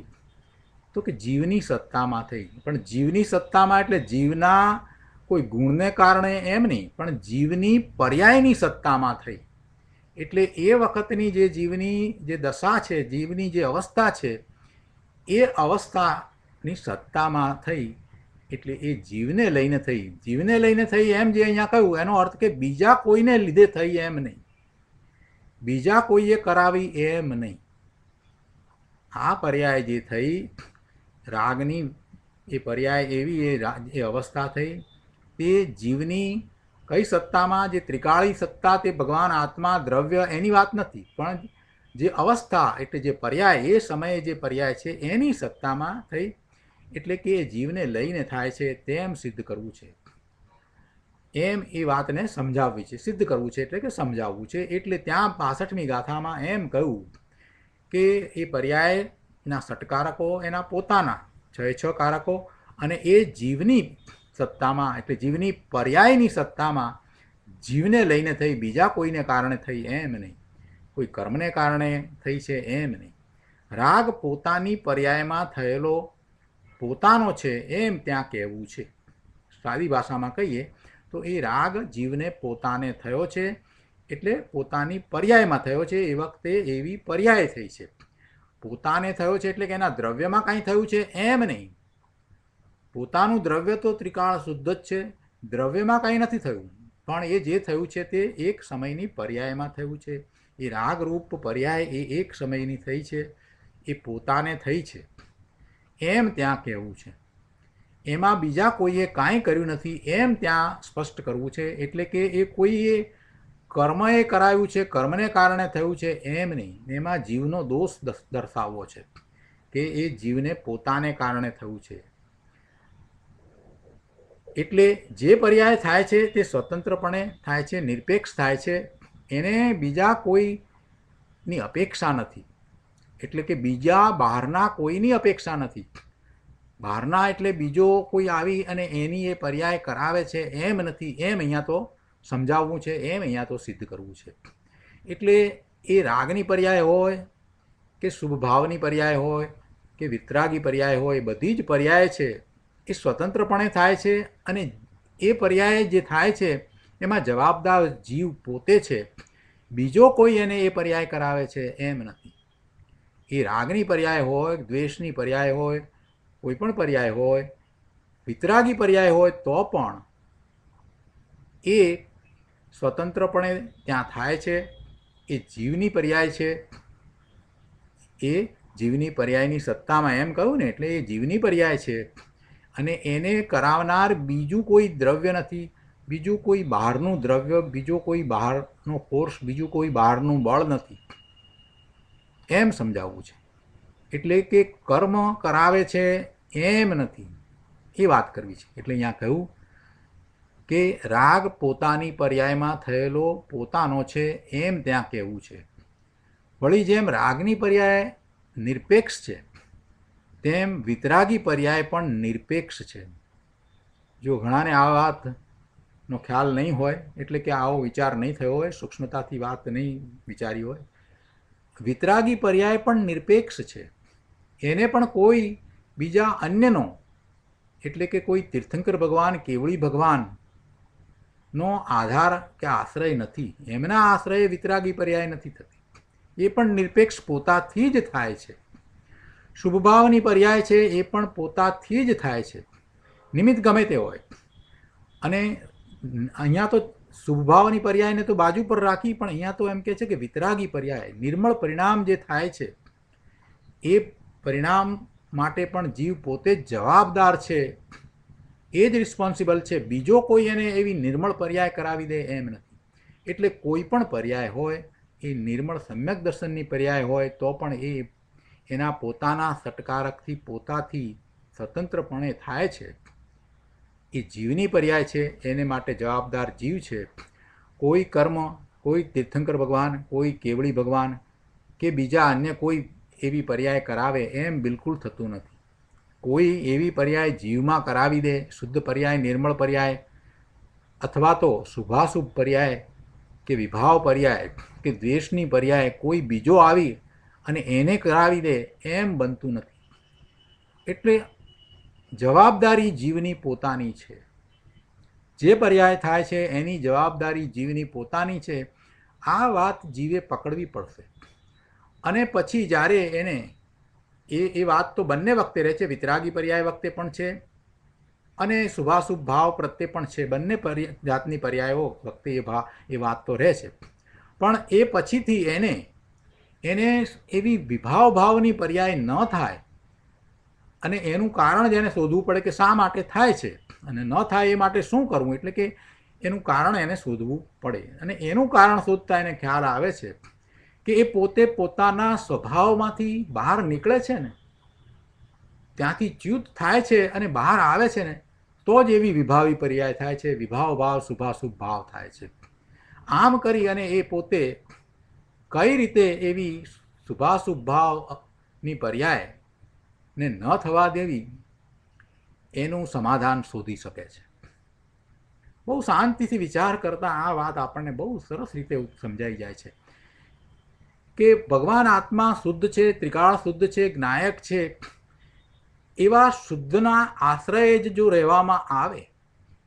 તો કે જીવની સત્તામાં થઈ. પણ જીવની સત્તામાં એટલે જીવના કોઈ ગુણને કારણે એમ નહીં, પણ જીવની પર્યાયની સત્તામાં થઈ. એટલે એ વખતની જે જીવની જે દશા છે, જીવની જે અવસ્થા છે, એ અવસ્થાની સત્તામાં થઈ. એટલે એ જીવને લઈને થઈ. જીવને લઈને થઈ એમ જે અહીંયા કહ્યું, એનો અર્થ કે બીજા કોઈને લીધે થઈ એમ નહીં, બીજા કોઈએ કરાવી એમ નહીં. આ પર્યાય જે થઈ રાગની, એ પર્યાય એવી એ અવસ્થા થઈ તે જીવની કઈ સત્તામાં? જે ત્રિકાળી સત્તા, તે ભગવાન આત્મા દ્રવ્ય એની વાત નથી, પણ જે અવસ્થા એટલે જે પર્યાય, એ સમયે જે પર્યાય છે એની સત્તામાં થઈ. એટલે કે જીવને લઈને થાય છે તેમ સિદ્ધ કરવું છે. એમ એ વાતને સમજાવવી છે, સિદ્ધ કરવું છે એટલે કે સમજાવવું છે. એટલે ત્યાં 65મી ગાથામાં એમ કહ્યું કે એ પર્યાયના ષટકારકો એના પોતાના છ કારકો, અને એ જીવની સત્તામાં એટલે જીવની પર્યાયની સત્તામાં જીવને લઈને થઈ, બીજા કોઈને કારણે થઈ એમ નહીં, કોઈ કર્મને કારણે થઈ છે એમ નહીં. રાગ પોતાની પર્યાયમાં થયેલો પોતાનો છે એમ ત્યાં કહેવું છે. સાદી ભાષામાં કહીએ તો એ રાગ જીવને પોતાને થયો છે, એટલે પોતાની પર્યાયમાં થયો છે. એ વખતે એવી પર્યાય થઈ છે. પોતાને થયો છે એટલે કે એના દ્રવ્યમાં કાંઈ થયું છે એમ નહીં. પોતાનું દ્રવ્ય તો ત્રિકાળ શુદ્ધ જ છે, દ્રવ્યમાં કાંઈ નથી થયું, પણ એ જે થયું છે તે એક સમયની પર્યાયમાં થયું છે. એ રાગરૂપ પર્યાય એ એક સમયની થઈ છે, એ પોતાને થઈ છે એમ ત્યાં કહેવું છે. એમાં બીજા કોઈએ કાંઈ કર્યું નથી એમ ત્યાં સ્પષ્ટ કરવું છે. એટલે કે એ કોઈએ કર્મએ કરાવ્યું છે, કર્મને કારણે થયું છે એમ નહીં. એમાં જીવનો દોષ દર્શાવવો છે કે એ જીવને પોતાને કારણે થયું છે. એટલે જે પર્યાય થાય છે તે સ્વતંત્રપણે થાય છે, નિરપેક્ષ થાય છે, એને બીજા કોઈની અપેક્ષા નથી. એટલે કે બીજા બહારના કોઈની અપેક્ષા નથી. બહારના એટલે બીજો કોઈ આવી અને એની એ પર્યાય કરાવે છે એમ નથી. એમ અહીંયા તો સમજાવવું છે, એમ અહીંયા તો સિદ્ધ કરવું છે. એટલે એ રાગની પર્યાય હોય કે શુભભાવની પર્યાય હોય કે વિતરાગી પર્યાય હોય, બધી જ પર્યાય છે એ સ્વતંત્રપણે થાય છે. અને એ પર્યાય જે થાય છે એમાં જવાબદાર જીવ પોતે છે, બીજો કોઈ એને એ પર્યાય કરાવે છે એમ નથી. એ રાગની પર્યાય હોય, દ્વેષની પર્યાય હોય, કોઈ પણ પર્યાય હોય, વિતરાગી પર્યાય હોય, તો પણ એ સ્વતંત્રપણે ત્યાં થાય છે. એ જીવની પર્યાય છે, એ જીવની પર્યાયની સત્તામાં એમ કહું ને, એટલે એ જીવની પર્યાય છે. અને એને કરાવનાર બીજું કોઈ દ્રવ્ય નથી, બીજું કોઈ બહારનું દ્રવ્ય, બીજો કોઈ બહારનો ફોર્સ, બીજું કોઈ બહારનું બળ નથી, એમ સમજાવવું છે. એટલે કે કર્મ કરાવે છે એમ નથી, એ વાત કરવી છે. એટલે અહીંયા કહ્યું કે રાગ પોતાની પર્યાયમાં થયેલો પોતાનો છે એમ ત્યાં કહેવું છે. વળી જેમ રાગની પર્યાય નિરપેક્ષ છે તેમ વિતરાગી પર્યાય પણ નિરપેક્ષ છે. જો ઘણાને આ વાતનો ખ્યાલ નહીં હોય, એટલે કે આવો વિચાર નહીં થયો હોય, સૂક્ષ્મતાથી વાત નહીં વિચારી હોય, વિતરાગી પર્યાય પણ નિરપેક્ષ છે. એને પણ કોઈ બીજા અન્યનો એટલે કે કોઈ તીર્થંકર ભગવાન, કેવળી ભગવાનનો આધાર કે આશ્રય નથી. એમના આશ્રયે વિતરાગી પર્યાય નથી થતી. એ પણ નિરપેક્ષ પોતાથી જ થાય છે. શુભભાવની પર્યાય છે એ પણ પોતાથી જ થાય છે, નિમિત્ત ગમે તે હોય. અને અહીંયા તો શુભભાવની પર્યાયને તો બાજુ પર રાખી, પણ અહીંયા તો એમ કહે છે કે વિતરાગી પર્યાય, નિર્મળ પરિણામ જે થાય છે એ પરિણામ માટે પણ જીવ પોતે જ જવાબદાર છે, એ જ રિસ્પોન્સિબલ છે. બીજો કોઈ એને એવી નિર્મળ પર્યાય કરાવી દે એમ નથી. એટલે કોઈ પણ પર્યાય હોય એ નિર્મળ સમ્યક દર્શનની પર્યાય હોય તો પણ એ એના પોતાના સટકારકથી પોતાથી સ્વતંત્રપણે થાય છે. એ જીવની પર્યાય છે, એને માટે જવાબદાર જીવ છે. કોઈ કર્મ, કોઈ તીર્થંકર ભગવાન, કોઈ કેવળી ભગવાન કે બીજા અન્ય કોઈ એવી પર્યાય કરાવે એમ બિલકુલ થતું નથી. કોઈ એવી પર્યાય જીવમાં કરાવી દે, શુદ્ધ પર્યાય, નિર્મળ પર્યાય, અથવા તો શુભાશુભ પર્યાય કે વિભાવ પર્યાય કે દ્વેષની પર્યાય કોઈ બીજો આવી અને એને કરાવી દે એમ બનતું નથી. એટલે જવાબદારી જીવની પોતાની છે. જે પર્યાય થાય છે એની જવાબદારી જીવની પોતાની છે. આ વાત જીવે પકડવી પડશે. અને પછી જ્યારે એને એ વાત તો બંને વખતે રહે છે, વિતરાગી પર્યાય વખતે પણ છે અને શુભાશુભ ભાવ પ્રત્યે પણ છે. બંને જાતની પર્યાયો વખતે એ વાત તો રહે છે. પણ એ પછીથી એને એવી વિભાવ ભાવની પર્યાય ન થાય અને એનું કારણ જ એને શોધવું પડે કે શા માટે થાય છે અને ન થાય એ માટે શું કરવું. એટલે કે એનું કારણ એને શોધવું પડે અને એનું કારણ શોધતા એને ખ્યાલ આવે છે કે એ પોતે પોતાના સ્વભાવમાંથી બહાર નીકળે છે ને, ત્યાંથી ચ્યુત થાય છે અને બહાર આવે છે ને, તો જ એવી વિભાવી પર્યાય થાય છે, વિભાવ ભાવ શુભાશુભ ભાવ થાય છે. આમ કરી અને એ પોતે કઈ રીતે એવી શુભાશુભ ભાવની પર્યાય ને ન થવા દેવી એનું સમાધાન શોધી શકે છે. બહુ શાંતિથી વિચાર કરતાં આ વાત આપણને બહુ સરસ રીતે સમજાઈ જાય છે કે ભગવાન આત્મા શુદ્ધ છે, ત્રિકાળ શુદ્ધ છે, જ્ઞાયક છે. એવા શુદ્ધના આશ્રય જ જો રહેવામાં આવે,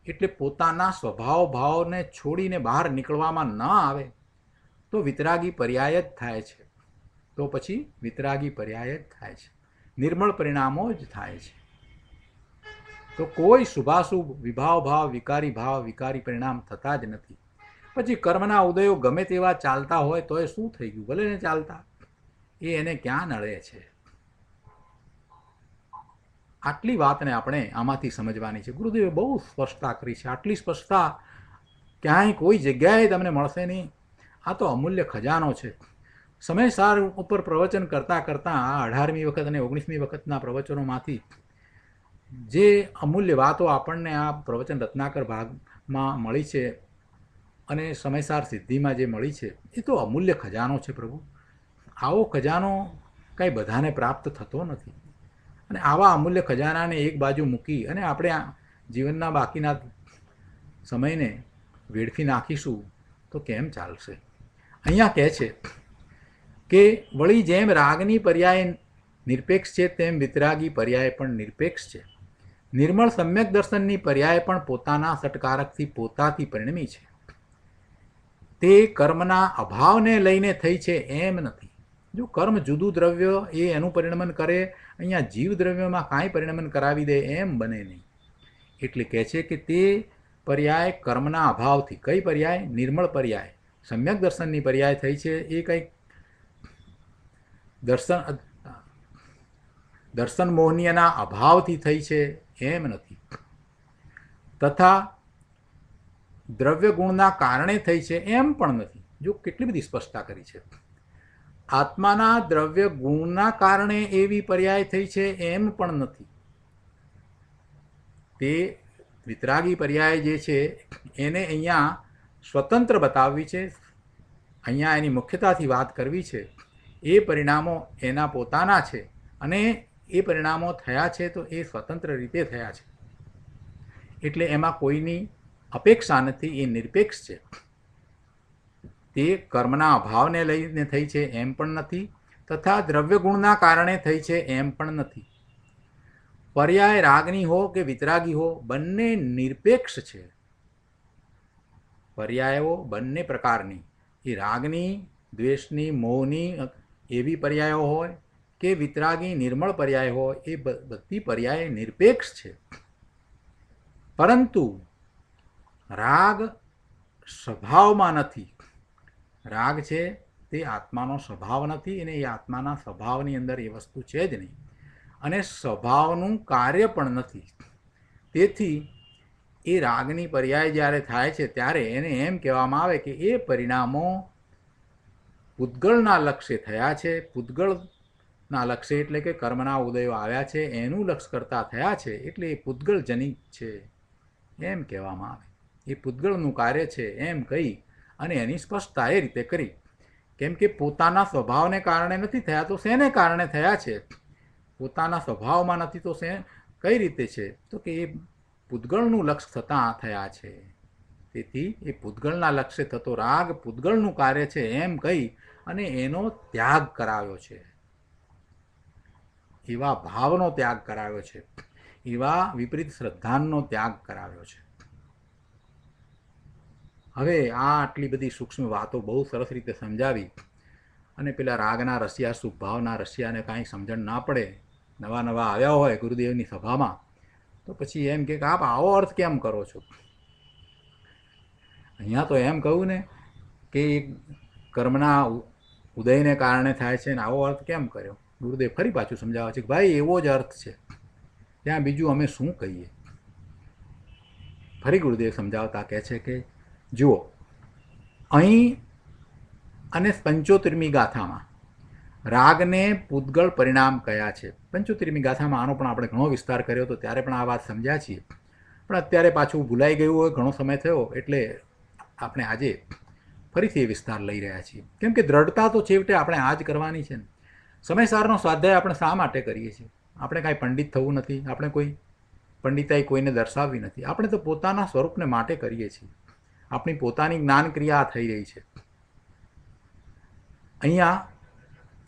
એટલે પોતાના સ્વભાવ ભાવને છોડીને બહાર નીકળવામાં ન આવે તો વિતરાગી પર્યાય જ થાય છે. તો પછી વિતરાગી પર્યાય જ થાય છે, નિર્મળ પરિણામો જ થાય છે. તો કોઈ શુભાશુભ, વિભાવ ભાવ, વિકારી ભાવ, વિકારી પરિણામ થતા જ નથી. પછી કર્મના ઉદયો ગમે તેવા ચાલતા હોય તો એ શું થઈ ગયું, ભલે ને ચાલતા, એ એને ક્યાં નડે છે. આટલી વાતને આપણે આમાંથી સમજવાની છે. ગુરુદેવે બહુ સ્પષ્ટતા કરી છે. આટલી સ્પષ્ટતા ક્યાંય કોઈ જગ્યાએ તમને મળશે નહીં. આ તો અમૂલ્ય ખજાનો છે. સમયસાર ઉપર પ્રવચન કરતાં કરતાં આ 18મી વખત અને 19મી વખતના પ્રવચનોમાંથી જે અમૂલ્ય વાતો આપણને આ પ્રવચન રત્નાકર ભાગમાં મળી છે અને સમયસાર સિદ્ધિમાં જે મળી છે, એ તો અમૂલ્ય ખજાનો છે પ્રભુ. આવો ખજાનો કાંઈ બધાને પ્રાપ્ત થતો નથી. અને આવા અમૂલ્ય ખજાનાને એક બાજુ મૂકી અને આપણે આ જીવનના બાકીના સમયને વેડફી નાખીશું તો કેમ ચાલશે. અહીંયા કહે છે કે વળી જેમ રાગની પર્યાય નિરપેક્ષ છે, તેમ વિતરાગી પર્યાય પણ નિરપેક્ષ છે. નિર્મળ સમ્યક દર્શનની પર્યાય પણ પોતાના સટકારકથી પોતાથી પરિણમી છે. તે કર્મના અભાવને લઈને થઈ છે એમ નથી. જો કર્મ જુદું દ્રવ્ય એ એનું પરિણમન કરે, અહીંયા જીવ દ્રવ્યમાં કાંઈ પરિણમન કરાવી દે એમ બને નહીં. એટલે કહે છે કે તે પર્યાય કર્મના અભાવથી, કઈ પર્યાય? નિર્મળ પર્યાય, સમ્યક દર્શનની પર્યાય થઈ છે. એ કંઈક દર્શન મોહનીયના અભાવથી થઈ છે એમ નથી. તથા દ્રવ્ય ગુણના કારણે થઈ છે એમ પણ નથી. જો કેટલી બધી સ્પષ્ટતા કરી છે. આત્માના દ્રવ્ય ગુણના કારણે એવી પર્યાય થઈ છે એમ પણ નથી. તે વિતરાગી પર્યાય જે છે એને અહીંયા સ્વતંત્ર બતાવવી છે. અહીંયા એની મુખ્યતાથી વાત કરવી છે. એ પરિણામો એના પોતાના છે અને એ પરિણામો થયા છે તો એ સ્વતંત્ર રીતે થયા છે. એટલે એમાં કોઈની અપેક્ષા નથી, એ નિરપેક્ષ છે. તે કર્મના અભાવને લઈને થઈ છે એમ પણ નથી, તથા દ્રવ્ય ગુણના કારણે થઈ છે એમ પણ નથી. પર્યાય રાગની હો કે વિતરાગી હો, બંને નિરપેક્ષ છે. પર્યાયો બંને પ્રકારની, એ રાગની, દ્વેષની, મોહની એવી પર્યાયો હોય કે વિતરાગી નિર્મળ પર્યાય હોય એ બધી પર્યાય નિરપેક્ષ છે, પરંતુ રાગ સ્વભાવમાં નથી. રાગ છે તે આત્માનો સ્વભાવ નથી અને એ આત્માના સ્વભાવની અંદર એ વસ્તુ છે જ નહીં અને સ્વભાવનું કાર્ય પણ નથી. તેથી એ રાગની પર્યાય જ્યારે થાય છે ત્યારે એને એમ કહેવામાં આવે કે એ પરિણામો પૂતગળના લક્ષ્ય થયા છે. પૂતગળના લક્ષ્ય એટલે કે કર્મના ઉદયો આવ્યા છે એનું લક્ષ્ય કરતા થયા છે, એટલે એ પૂતગળજનિત છે એમ કહેવામાં આવે. એ પૂતગળનું કાર્ય છે એમ કહી અને એની સ્પષ્ટતા એ રીતે કરી. કેમ કે પોતાના સ્વભાવને કારણે નથી થયા તો શેને કારણે થયા છે? પોતાના સ્વભાવમાં નથી તો કઈ રીતે છે? તો કે એ પૂતગળનું લક્ષ્ય થતાં થયા છે. તેથી એ પૂતગળના લક્ષ્ય થતો રાગ પૂતગળનું કાર્ય છે એમ કહી અને એનો ત્યાગ કરાવ્યો છે. એવા ભાવનો ત્યાગ કરાવ્યો છે, એવા વિપરીત શ્રદ્ધાનો ત્યાગ કરાવ્યો છે. હવે આ આટલી બધી સૂક્ષ્મ વાતો બહુ સરસ રીતે સમજાવી અને પેલા રાગના રસિયા શુભભાવના રસિયાને કાંઈ સમજણ ના પડે, નવા નવા આવ્યા હોય ગુરુદેવની સભામાં, તો પછી એમ કે આપ આવો અર્થ કેમ કરો છો? અહીંયા તો એમ કહું ને કે કર્મના ઉદયને કારણે થાય છે ને આવો અર્થ કેમ કર્યો? ગુરુદેવ ફરી પાછું સમજાવે છે કે ભાઈ એવો જ અર્થ છે, ત્યાં બીજું અમે શું કહીએ? ફરી ગુરુદેવ સમજાવતા કહે છે કે જુઓ, અહીં અને 75મી ગાથામાં રાગને પૂતગળ પરિણામ કયા છે. 75મી ગાથામાં આનો પણ આપણે ઘણો વિસ્તાર કર્યો હતો, ત્યારે પણ આ વાત સમજ્યા છીએ, પણ અત્યારે પાછું ભૂલાઈ ગયું હોય, ઘણો સમય થયો, એટલે આપણે આજે ફરીથી એ વિસ્તાર લઈ રહ્યા છીએ. કેમ કે દ્રઢતા તો છેવટે આપણે આ જ કરવાની છે ને. સમયસારનો સ્વાધ્યાય આપણે શા માટે કરીએ છીએ? આપણે કાંઈ પંડિત થવું નથી, આપણે કોઈ પંડિતાઈ કોઈને દર્શાવવી નથી, આપણે તો પોતાના સ્વરૂપને માટે કરીએ છીએ. આપણી પોતાની જ્ઞાન ક્રિયા થઈ રહી છે. અહીંયા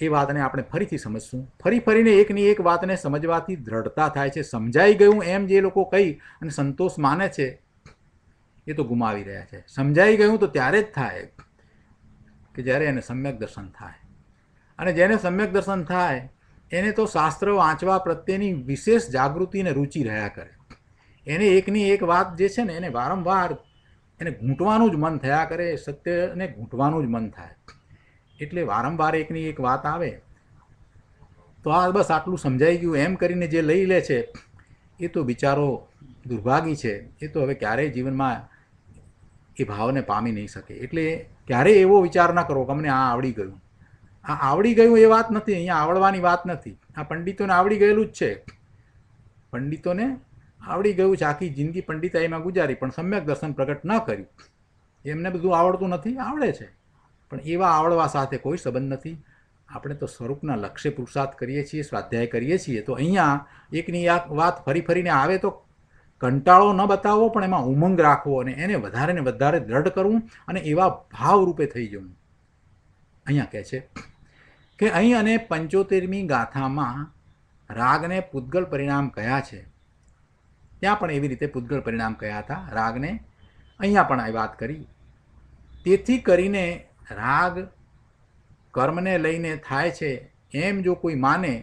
એ વાતને આપણે ફરીથી સમજશું. ફરીને એકની એક વાતને સમજવાથી દ્રઢતા થાય છે. સમજાઈ ગયું એમ જે લોકો કહી અને સંતોષ માને છે એ તો ગુમાવી રહ્યા છે. સમજાઈ ગયું તો ત્યારે જ થાય કે જ્યારે એને સમ્યક દર્શન થાય, અને જેને સમ્યક દર્શન થાય એને તો શાસ્ત્ર વાંચવા પ્રત્યેની વિશેષ જાગૃતિ અને રુચિ રહ્યા કરે. એને એકની એક વાત જે છે ને એને વારંવાર એને ઘૂંટવાનું જ મન થયા કરે, સત્યને ઘૂંટવાનું જ મન થાય. એટલે વારંવાર એકની એક વાત આવે તો આ બસ આટલું સમજાઈ ગયું એમ કરીને જે લઈ લે છે એ તો બિચારો દુર્ભાગી છે. એ તો હવે ક્યારેય જીવનમાં એ ભાવને પામી નહીં શકે. એટલે ક્યારેય એવો વિચાર ના કરો કે અમને આ આવડી ગયું. આ આવડી ગયું એ વાત નથી, અહીંયા આવડવાની વાત નથી. આ પંડિતોને આવડી ગયેલું જ છે. પંડિતોને આવડી ગયું છે, આખી જિંદગી પંડિતાઈમાં ગુજારી પણ સમ્યક દર્શન પ્રગટ ન કર્યું. એમને બધું આવડતું નથી, આવડે છે, પણ એવા આવડવા સાથે કોઈ સંબંધ નથી. આપણે તો સ્વરૂપના લક્ષ્ય પુરુષાર્થ કરીએ છીએ, સ્વાધ્યાય કરીએ છીએ. તો અહીંયા એકની એક વાત ફરીને આવે તો કંટાળો ન બતાવવો, પણ એમાં ઉમંગ રાખવો અને એને વધારે ને વધારે દ્રઢ કરવું અને એવા ભાવરૂપે થઈ જવું. અહીંયા કહે છે કે અહીં અને 75મી ગાથામાં રાગને પૂતગલ પરિણામ કયા છે. ત્યાં પણ એવી રીતે પૂતગલ પરિણામ કયા હતા રાગને. અહીંયા પણ આ વાત કરી. તેથી કરીને રાગ કર્મને લઈને થાય છે એમ જો કોઈ માને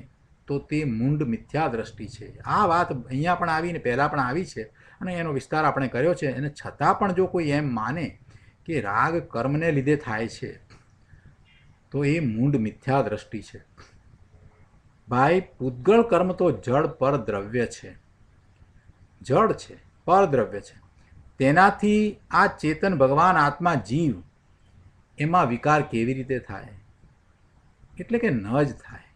તો તે મૂંડ મિથ્યા દ્રષ્ટિ છે. આ વાત અહીંયા પણ આવીને પહેલાં પણ આવી છે અને એનો વિસ્તાર આપણે કર્યો છે. અને છતાં પણ જો કોઈ એમ માને કે રાગ કર્મને લીધે થાય છે તો એ મૂંડ મિથ્યા દ્રષ્ટિ છે. ભાઈ, પૂતગળ કર્મ તો જળ પર દ્રવ્ય છે, જળ છે, પરદ્રવ્ય છે. તેનાથી આ ચેતન ભગવાન આત્મા જીવ એમાં વિકાર કેવી રીતે થાય? એટલે કે ન જ થાય.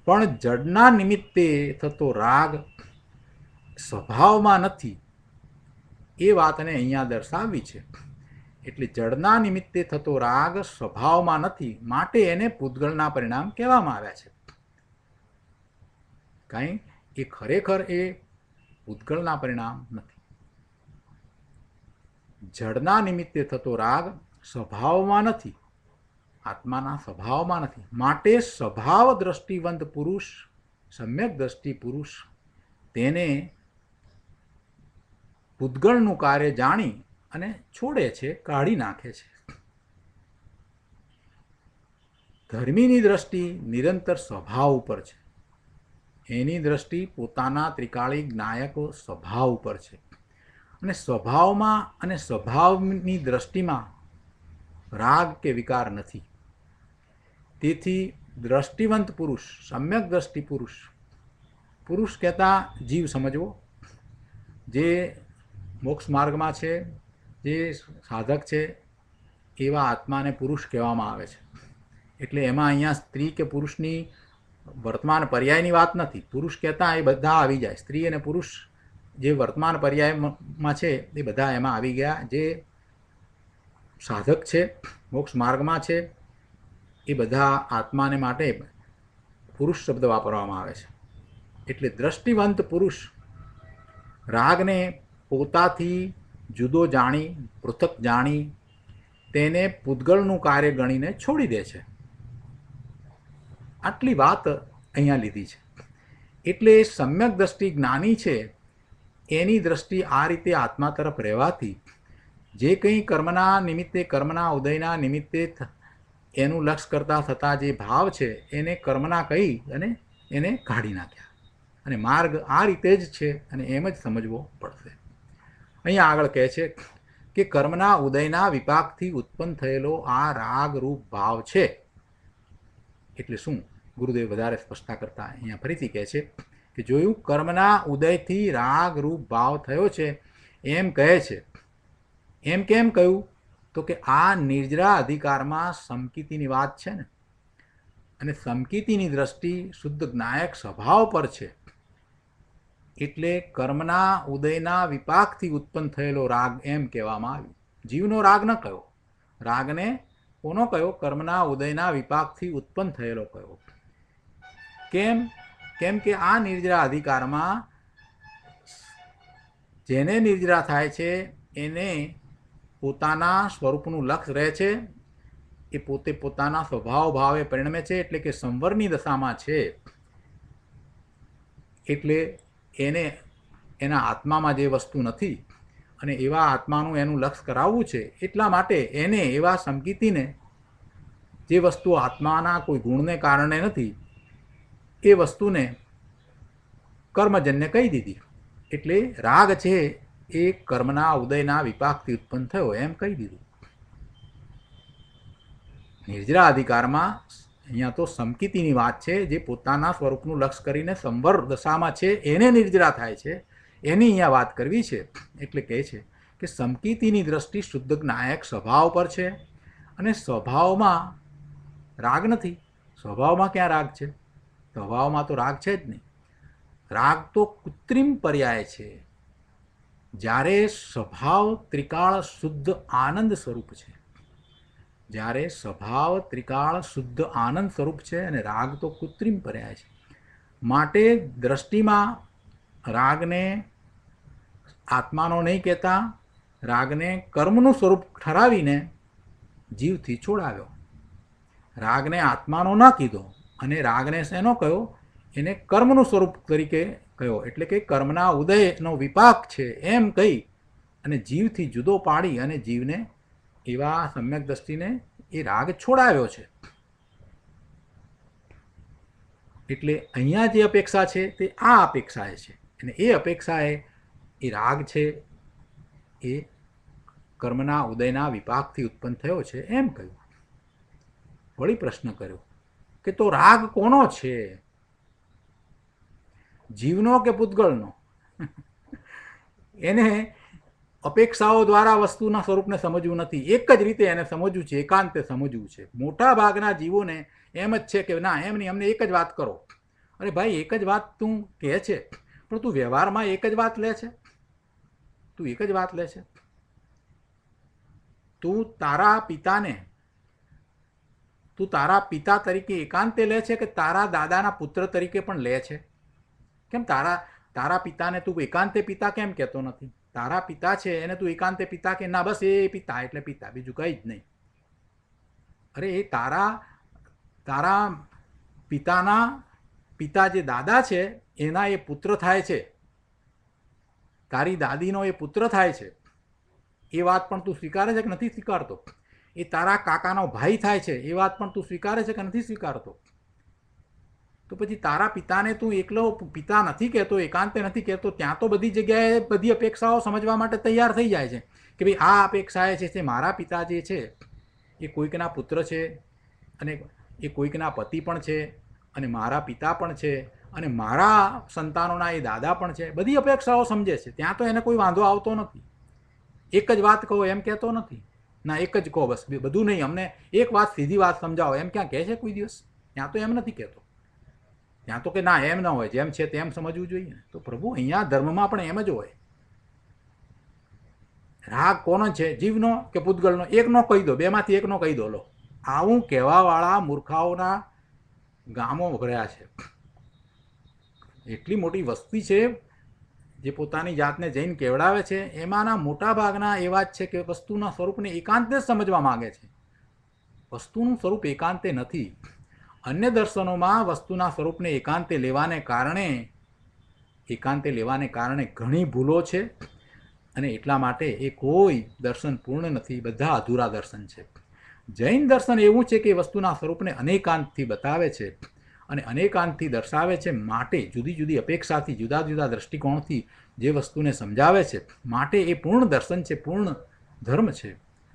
પણ જડના નિમિત્તે થતો રાગ સ્વભાવમાં નથી એ વાતને અહીંયા દર્શાવવી છે. એટલે જડના નિમિત્તે થતો રાગ સ્વભાવમાં નથી, માટે એને પૂતગળના પરિણામ કહેવામાં આવ્યા છે. કાંઈ એ ખરેખર એ પૂતગળના પરિણામ નથી. જડના નિમિત્તે થતો રાગ સ્વભાવમાં નથી, આત્માના સ્વભાવમાં નથી. માટે સ્વભાવ દ્રષ્ટિવંત પુરુષ, સમ્યક દ્રષ્ટિ પુરુષ તેને પૂતગળનું કાર્ય જાણી અને છોડે છે, કાઢી નાખે છે. ધર્મીની દ્રષ્ટિ નિરંતર સ્વભાવ ઉપર છે. એની દ્રષ્ટિ પોતાના ત્રિકાળી જ્ઞાયકો સ્વભાવ ઉપર છે. અને સ્વભાવમાં અને સ્વભાવની દ્રષ્ટિમાં રાગ કે વિકાર નથી. તેથી દ્રષ્ટિવંત પુરુષ, સમ્યક દ્રષ્ટિ પુરુષ, પુરુષ કહેતા જીવ સમજવો, જે મોક્ષ માર્ગમાં છે, જે સાધક છે, એવા આત્માને પુરુષ કહેવામાં આવે છે. એટલે એમાં અહીંયા સ્ત્રી કે પુરુષની વર્તમાન પર્યાયની વાત નથી. પુરુષ કહેતા એ બધા આવી જાય. સ્ત્રી અને પુરુષ જે વર્તમાન પર્યાયમાં છે એ બધા એમાં આવી ગયા. જે સાધક છે, મોક્ષ માર્ગમાં છે, એ બધા આત્માને માટે પુરુષ શબ્દ વાપરવામાં આવે છે. એટલે દ્રષ્ટિવંત પુરુષ રાગને પોતાથી જુદો જાણી, પૃથક જાણી, તેને પૂતગળનું કાર્ય ગણીને છોડી દે છે. આટલી વાત અહીંયા લીધી છે. એટલે સમ્યક દ્રષ્ટિ જ્ઞાની છે, એની દ્રષ્ટિ આ રીતે આત્મા તરફ રહેવાથી જે કંઈ કર્મના નિમિત્તે, કર્મના ઉદયના નિમિત્તે એનું લક્ષ કરતા થતા જે ભાવ છે એને કર્મના કહી અને એને કાઢી નાખ્યા. અને માર્ગ આ રીતે જ છે અને એમ જ સમજવો પડશે. અહીંયા આગળ કહે છે કે કર્મના ઉદયના વિપાકથી ઉત્પન્ન થયેલો આ રાગરૂપ ભાવ છે. એટલે શું? ગુરુદેવ વધારે સ્પષ્ટતા કરતા અહીંયા ફરીથી કહે છે કે જોયું, કર્મના ઉદયથી રાગરૂપ ભાવ થયો છે એમ કહે છે. એમ કેમ કહ્યું? તો કે આ નિર્જરા અધિકારમાં સમકીતિની વાત છે ને, અને સમકીતિની દ્રષ્ટિ શુદ્ધ જ્ઞાયક સ્વભાવ પર છે. એટલે કર્મના ઉદયના વિપાકથી ઉત્પન્ન થયેલો રાગ એમ કહેવામાં આવ્યું. જીવનો રાગ ન કયો, રાગને કોનો કયો? કર્મના ઉદયના વિપાકથી ઉત્પન્ન થયેલો કયો. કેમ? કેમ કે આ નિર્જરા અધિકારમાં જેને નિર્જરા થાય છે એને પોતાના સ્વરૂપનું લક્ષ રહે છે. એ પોતે પોતાના સ્વભાવ ભાવે પરિણમે છે. એટલે કે સંવરની દશામાં છે. એટલે એને એના આત્મામાં જે વસ્તુ નથી અને એવા આત્માનું એનું લક્ષ કરાવવું છે. એટલા માટે એને એવા સમકીતિને, જે વસ્તુ આત્માના કોઈ ગુણને કારણે નથી, એ વસ્તુને કર્મજન્ય કહી દીધી. એટલે રાગ છે એ કર્મના ઉદયના વિપાકથી ઉત્પન્ન થયો એમ કહી દીધું. નિર્જરા અધિકારમાં અહીંયા તો સમકીતિની વાત છે. જે પોતાના સ્વરૂપનું લક્ષ કરીને સંવર દશામાં છે એને નિર્જરા થાય છે, એની અહીંયા વાત કરવી છે. એટલે કહે છે કે સમકીતિની દ્રષ્ટિ શુદ્ધ જ્ઞાયક સ્વભાવ પર છે અને સ્વભાવમાં રાગ નથી. સ્વભાવમાં ક્યાં રાગ છે? સ્વભાવમાં તો રાગ છે જ નહીં. રાગ તો કૃત્રિમ પર્યાય છે. જ્યારે સ્વભાવ ત્રિકાળ શુદ્ધ આનંદ સ્વરૂપ છે, જ્યારે સ્વભાવ ત્રિકાળ શુદ્ધ આનંદ સ્વરૂપ છે અને રાગ તો કૃત્રિમ પર્યાય છે. માટે દ્રષ્ટિમાં રાગને આત્માનો નહીં કહેતા, રાગને કર્મનું સ્વરૂપ ઠરાવીને જીવથી છોડાવ્યો. રાગને આત્માનો ન કીધો અને રાગને શેનો કહ્યો? એને કર્મનું સ્વરૂપ તરીકે કહ્યો. એટલે કે કર્મના ઉદયનો વિપાક છે એમ કહી અને જીવથી જુદો પાડી અને જીવને એવા સમ્યક દ્રષ્ટિને એ રાગ છોડાવ્યો છે. એટલે અહીંયા જે અપેક્ષા છે તે આ અપેક્ષાએ છે. અને એ અપેક્ષાએ એ રાગ છે એ કર્મના ઉદયના વિપાકથી ઉત્પન્ન થયો છે એમ કહ્યું. વળી પ્રશ્ન કર્યો કે તો રાગ કોનો છે? જીવનો કે પૂતગળનો? એને અપેક્ષાઓ દ્વારા વસ્તુના સ્વરૂપને સમજવું નથી. એક જ રીતે એને સમજવું છે, એકાંતે સમજવું છે. મોટા ભાગના જીવોને એમ જ છે કે ના, એમ નહીં, અમને એક જ વાત કરો. અરે ભાઈ, એક જ વાત તું કહે છે, પણ તું વ્યવહારમાં એક જ વાત લે છે. તું એક જ વાત લે છે. તું તારા પિતા તરીકે એકાંતે લે છે કે તારા દાદાના પુત્ર તરીકે પણ લે છે? કેમ તારા પિતાને તું એકાંતે પિતા કેમ કહેતો નથી? તારા પિતા છે એને તું એકાંતે પિતા કે ના? બસ એ પિતા એટલે પિતા, બીજું કંઈ જ નહીં. અરે એ તારા પિતાના પિતા જે દાદા છે એના એ પુત્ર થાય છે, તારી દાદીનો એ પુત્ર થાય છે. એ વાત પણ તું સ્વીકારે છે કે નથી સ્વીકારતો? એ તારા કાકાનો ભાઈ થાય છે એ વાત પણ તું સ્વીકારે છે કે નથી સ્વીકારતો? તો પછી તારા પિતાને તું એકલો પિતા નથી કહેતો, એકાંતે નથી કહેતો, ત્યાં તો બધી જગ્યાએ બધી અપેક્ષાઓ સમજવા માટે તૈયાર થઈ જાય છે કે ભાઈ આ અપેક્ષા એ છે તે મારા પિતા જે છે એ કોઈકના પુત્ર છે અને એ કોઈકના પતિ પણ છે અને મારા પિતા પણ છે અને મારા સંતાનોના એ દાદા પણ છે. બધી અપેક્ષાઓ સમજે છે, ત્યાં તો એને કોઈ વાંધો આવતો નથી. એક જ વાત કહો એમ કહેતો નથી, ના એક જ કહો બસ, બધું નહીં, અમને એક વાત સીધી વાત સમજાવો એમ ક્યાં કહે છે કોઈ દિવસ? ત્યાં તો એમ નથી કહેતો. ત્યાં તો કે ના એમ ન હોય, જેમ છે તેમ સમજવું જોઈએ. તો પ્રભુ અહીંયા ધર્મમાં પણ એમ જ હોય. રાગ કોનો છે, જીવનો કે પૂતગલનો? એકનો કહી દો, બેમાંથી એકનો કહી દો. લો, આવું કહેવાવાળા મૂર્ખાઓના ગામો ભર્યા છે. એટલી મોટી વસ્તી છે જે પોતાની જાતને જૈન કેવડાવે છે, એમાંના મોટા ભાગના એવા જ છે કે વસ્તુના સ્વરૂપને એકાંતે જ સમજવા માગે છે. વસ્તુનું સ્વરૂપ એકાંતે નથી. અન્ય દર્શનોમાં વસ્તુના સ્વરૂપને એકાંતે લેવાને કારણે ઘણી ભૂલો છે અને એટલા માટે એ કોઈ દર્શન પૂર્ણ નથી, બધા અધૂરા દર્શન છે. જૈન દર્શન એવું છે કે વસ્તુના સ્વરૂપને અનેકાંતથી બતાવે છે અને અનેકાંતથી દર્શાવે છે, માટે જુદી જુદી અપેક્ષાથી, જુદા જુદા દ્રષ્ટિકોણથી જે વસ્તુને સમજાવે છે, માટે એ પૂર્ણ દર્શન છે, પૂર્ણ ધર્મ છે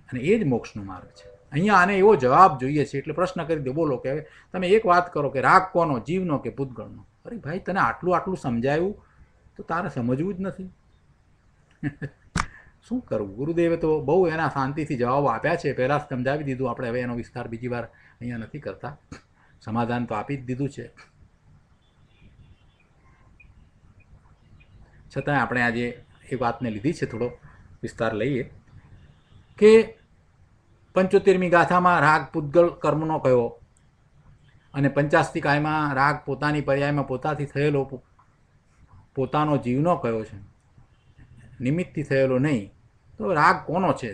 અને એ જ મોક્ષનો માર્ગ છે. અહીંયા આને એવો જવાબ જોઈએ છે એટલે પ્રશ્ન કરી દો, બોલો કે હવે તમે એક વાત કરો કે રાગ કોનો, જીવનો કે પૂતગળનો? અરે ભાઈ, તને આટલું સમજાયું તો તારે સમજવું જ નથી. શું કરવું? ગુરુદેવે તો બહુ એના શાંતિથી જવાબો આપ્યા છે, પહેલાં સમજાવી દીધું આપણે, હવે એનો વિસ્તાર બીજી વાર અહીંયા નથી કરતા. સમાધાન તો આપી જ દીધું છે. છતાં આપણે આજે એ વાતને લીધી છે, થોડો વિસ્તાર લઈએ કે 75મી ગાથામાં રાગ પૂતગલ કર્મનો કયો અને 85 રાગ પોતાની પર્યાયમાં પોતાથી થયેલો પોતાનો જીવનો કયો છે, નિમિત્તથી થયેલો નહીં. તો રાગ કોનો છે,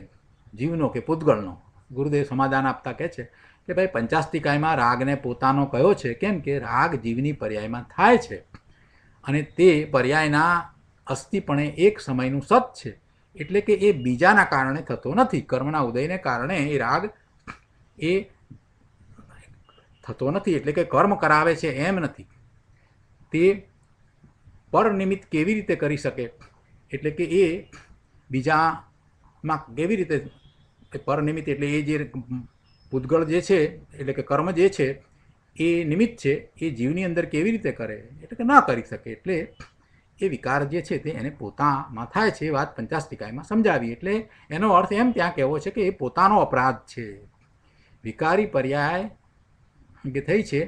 જીવનો કે પૂતગળનો? ગુરુદેવ સમાધાન આપતા કહે છે કે ભાઈ 85 રાગને પોતાનો કયો છે, કેમ કે રાગ જીવની પર્યાયમાં થાય છે અને તે પર્યાયના અસ્થિપણે એક સમયનું સત છે, એટલે કે એ બીજાના કારણે થતો નથી. કર્મના ઉદયને કારણે એ રાગ એ થતો નથી, એટલે કે કર્મ કરાવે છે એમ નથી. તે પરનિમિત્ત કેવી રીતે કરી શકે? એટલે કે એ બીજામાં કેવી રીતે પરનિમિત્ત, એટલે એ જે પૂતગળ જે છે એટલે કે કર્મ જે છે એ નિમિત્ત છે, એ જીવની અંદર કેવી રીતે કરે? એટલે કે ના કરી શકે. એટલે એ વિકાર જે છે તે એને પોતામાં થાય છે, એ વાત 85 સમજાવી. એટલે એનો અર્થ એમ ત્યાં કહેવો છે કે એ પોતાનો અપરાધ છે. વિકારી પર્યાય કે થઈ છે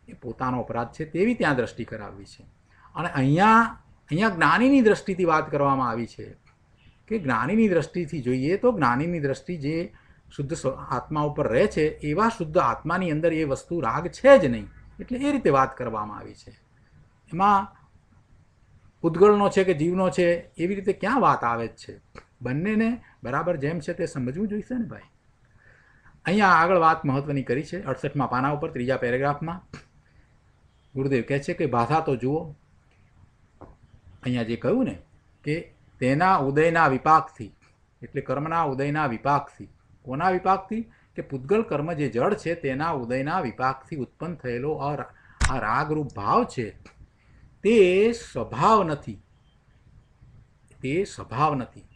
એ પોતાનો અપરાધ છે, તેવી ત્યાં દ્રષ્ટિ કરાવવી છે. અને અહીંયા જ્ઞાનીની દ્રષ્ટિથી વાત કરવામાં આવી છે કે જ્ઞાનીની દ્રષ્ટિથી જોઈએ તો જ્ઞાનીની દ્રષ્ટિ જે શુદ્ધ આત્મા ઉપર રહે છે એવા શુદ્ધ આત્માની અંદર એ વસ્તુ રાગ છે જ નહીં, એટલે એ રીતે વાત કરવામાં આવી છે. એમાં પૂતગળનો છે કે જીવનો છે એવી રીતે ક્યાં વાત આવે જ છે? બંનેને બરાબર જેમ છે તે સમજવું જોઈશે ને ભાઈ. અહીંયા આગળ વાત મહત્વની કરી છે 68મા પાના ઉપર 3જા પેરેગ્રાફમાં. ગુરુદેવ કહે છે કે ભાષા તો જુઓ. અહીંયા જે કહ્યું ને કે તેના ઉદયના વિપાકથી, એટલે કર્મના ઉદયના વિપાકથી. કોના વિપાકથી? કે પૂતગલ કર્મ જે જળ છે તેના ઉદયના વિપાકથી ઉત્પન્ન થયેલો આ રાગરૂપ ભાવ છે તે સ્વભાવ નથી, તે સ્વભાવ નથી.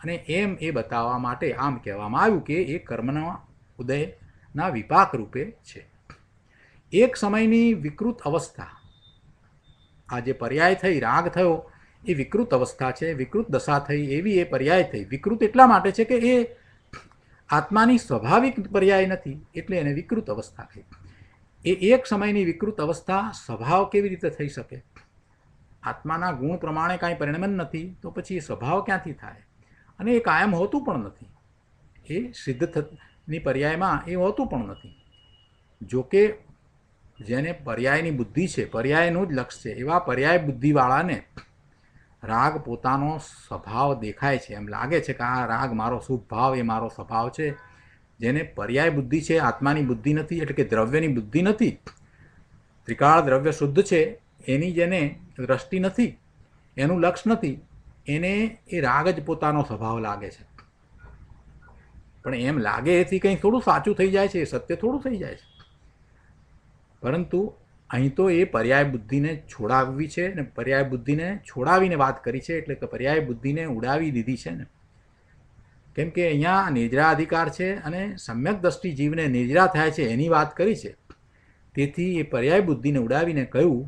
અને એમ એ બતાવવા માટે આમ કહેવામાં આવ્યું કે એ કર્મના ઉદયના વિપાક રૂપે છે. એક સમયની વિકૃત અવસ્થા, આ જે પર્યાય થઈ, રાગ થયો એ વિકૃત અવસ્થા છે, વિકૃત દશા થઈ, એવી એ પર્યાય થઈ. વિકૃત એટલા માટે છે કે એ આત્માની સ્વાભાવિક પર્યાય નથી, એટલે એને વિકૃત અવસ્થા થઈ. એ એક સમયની વિકૃત અવસ્થા સ્વભાવ કેવી રીતે થઈ શકે? આત્માના ગુણ પ્રમાણે કાંઈ પરિણમન નથી, તો પછી એ સ્વભાવ ક્યાંથી થાય? અને એ કાયમ હોતું પણ નથી, એ સિદ્ધની પર્યાયમાં એ હોતું પણ નથી. જોકે જેને પર્યાયની બુદ્ધિ છે, પર્યાયનું જ લક્ષ છે, એવા પર્યાય બુદ્ધિવાળાને રાગ પોતાનો સ્વભાવ દેખાય છે, એમ લાગે છે કે આ રાગ મારો શુભ ભાવ, એ મારો સ્વભાવ છે. જેને પર્યાય બુદ્ધિ છે, આત્માની બુદ્ધિ નથી, એટલે કે દ્રવ્યની બુદ્ધિ નથી, ત્રિકાળ દ્રવ્ય શુદ્ધ છે, એની જેને દ્રષ્ટિ નથી, એનું લક્ષ નથી, એને એ રાગ જ પોતાનો સ્વભાવ લાગે છે. પણ એમ લાગે એથી કંઈ થોડું સાચું થઈ જાય છે, એ સત્ય થોડું થઈ જાય છે. પરંતુ અહીં તો એ પર્યાય બુદ્ધિને છોડાવવી છે ને પર્યાય બુદ્ધિને છોડાવીને વાત કરી છે, એટલે કે પર્યાય બુદ્ધિને ઉડાવી દીધી છે ને. કેમ કે અહીંયા નિર્જરા અધિકાર છે અને સમ્યક દ્રષ્ટિ જીવને નિર્જરા થાય છે એની વાત કરી છે. તેથી એ પર્યાય બુદ્ધિને ઉડાવીને કહ્યું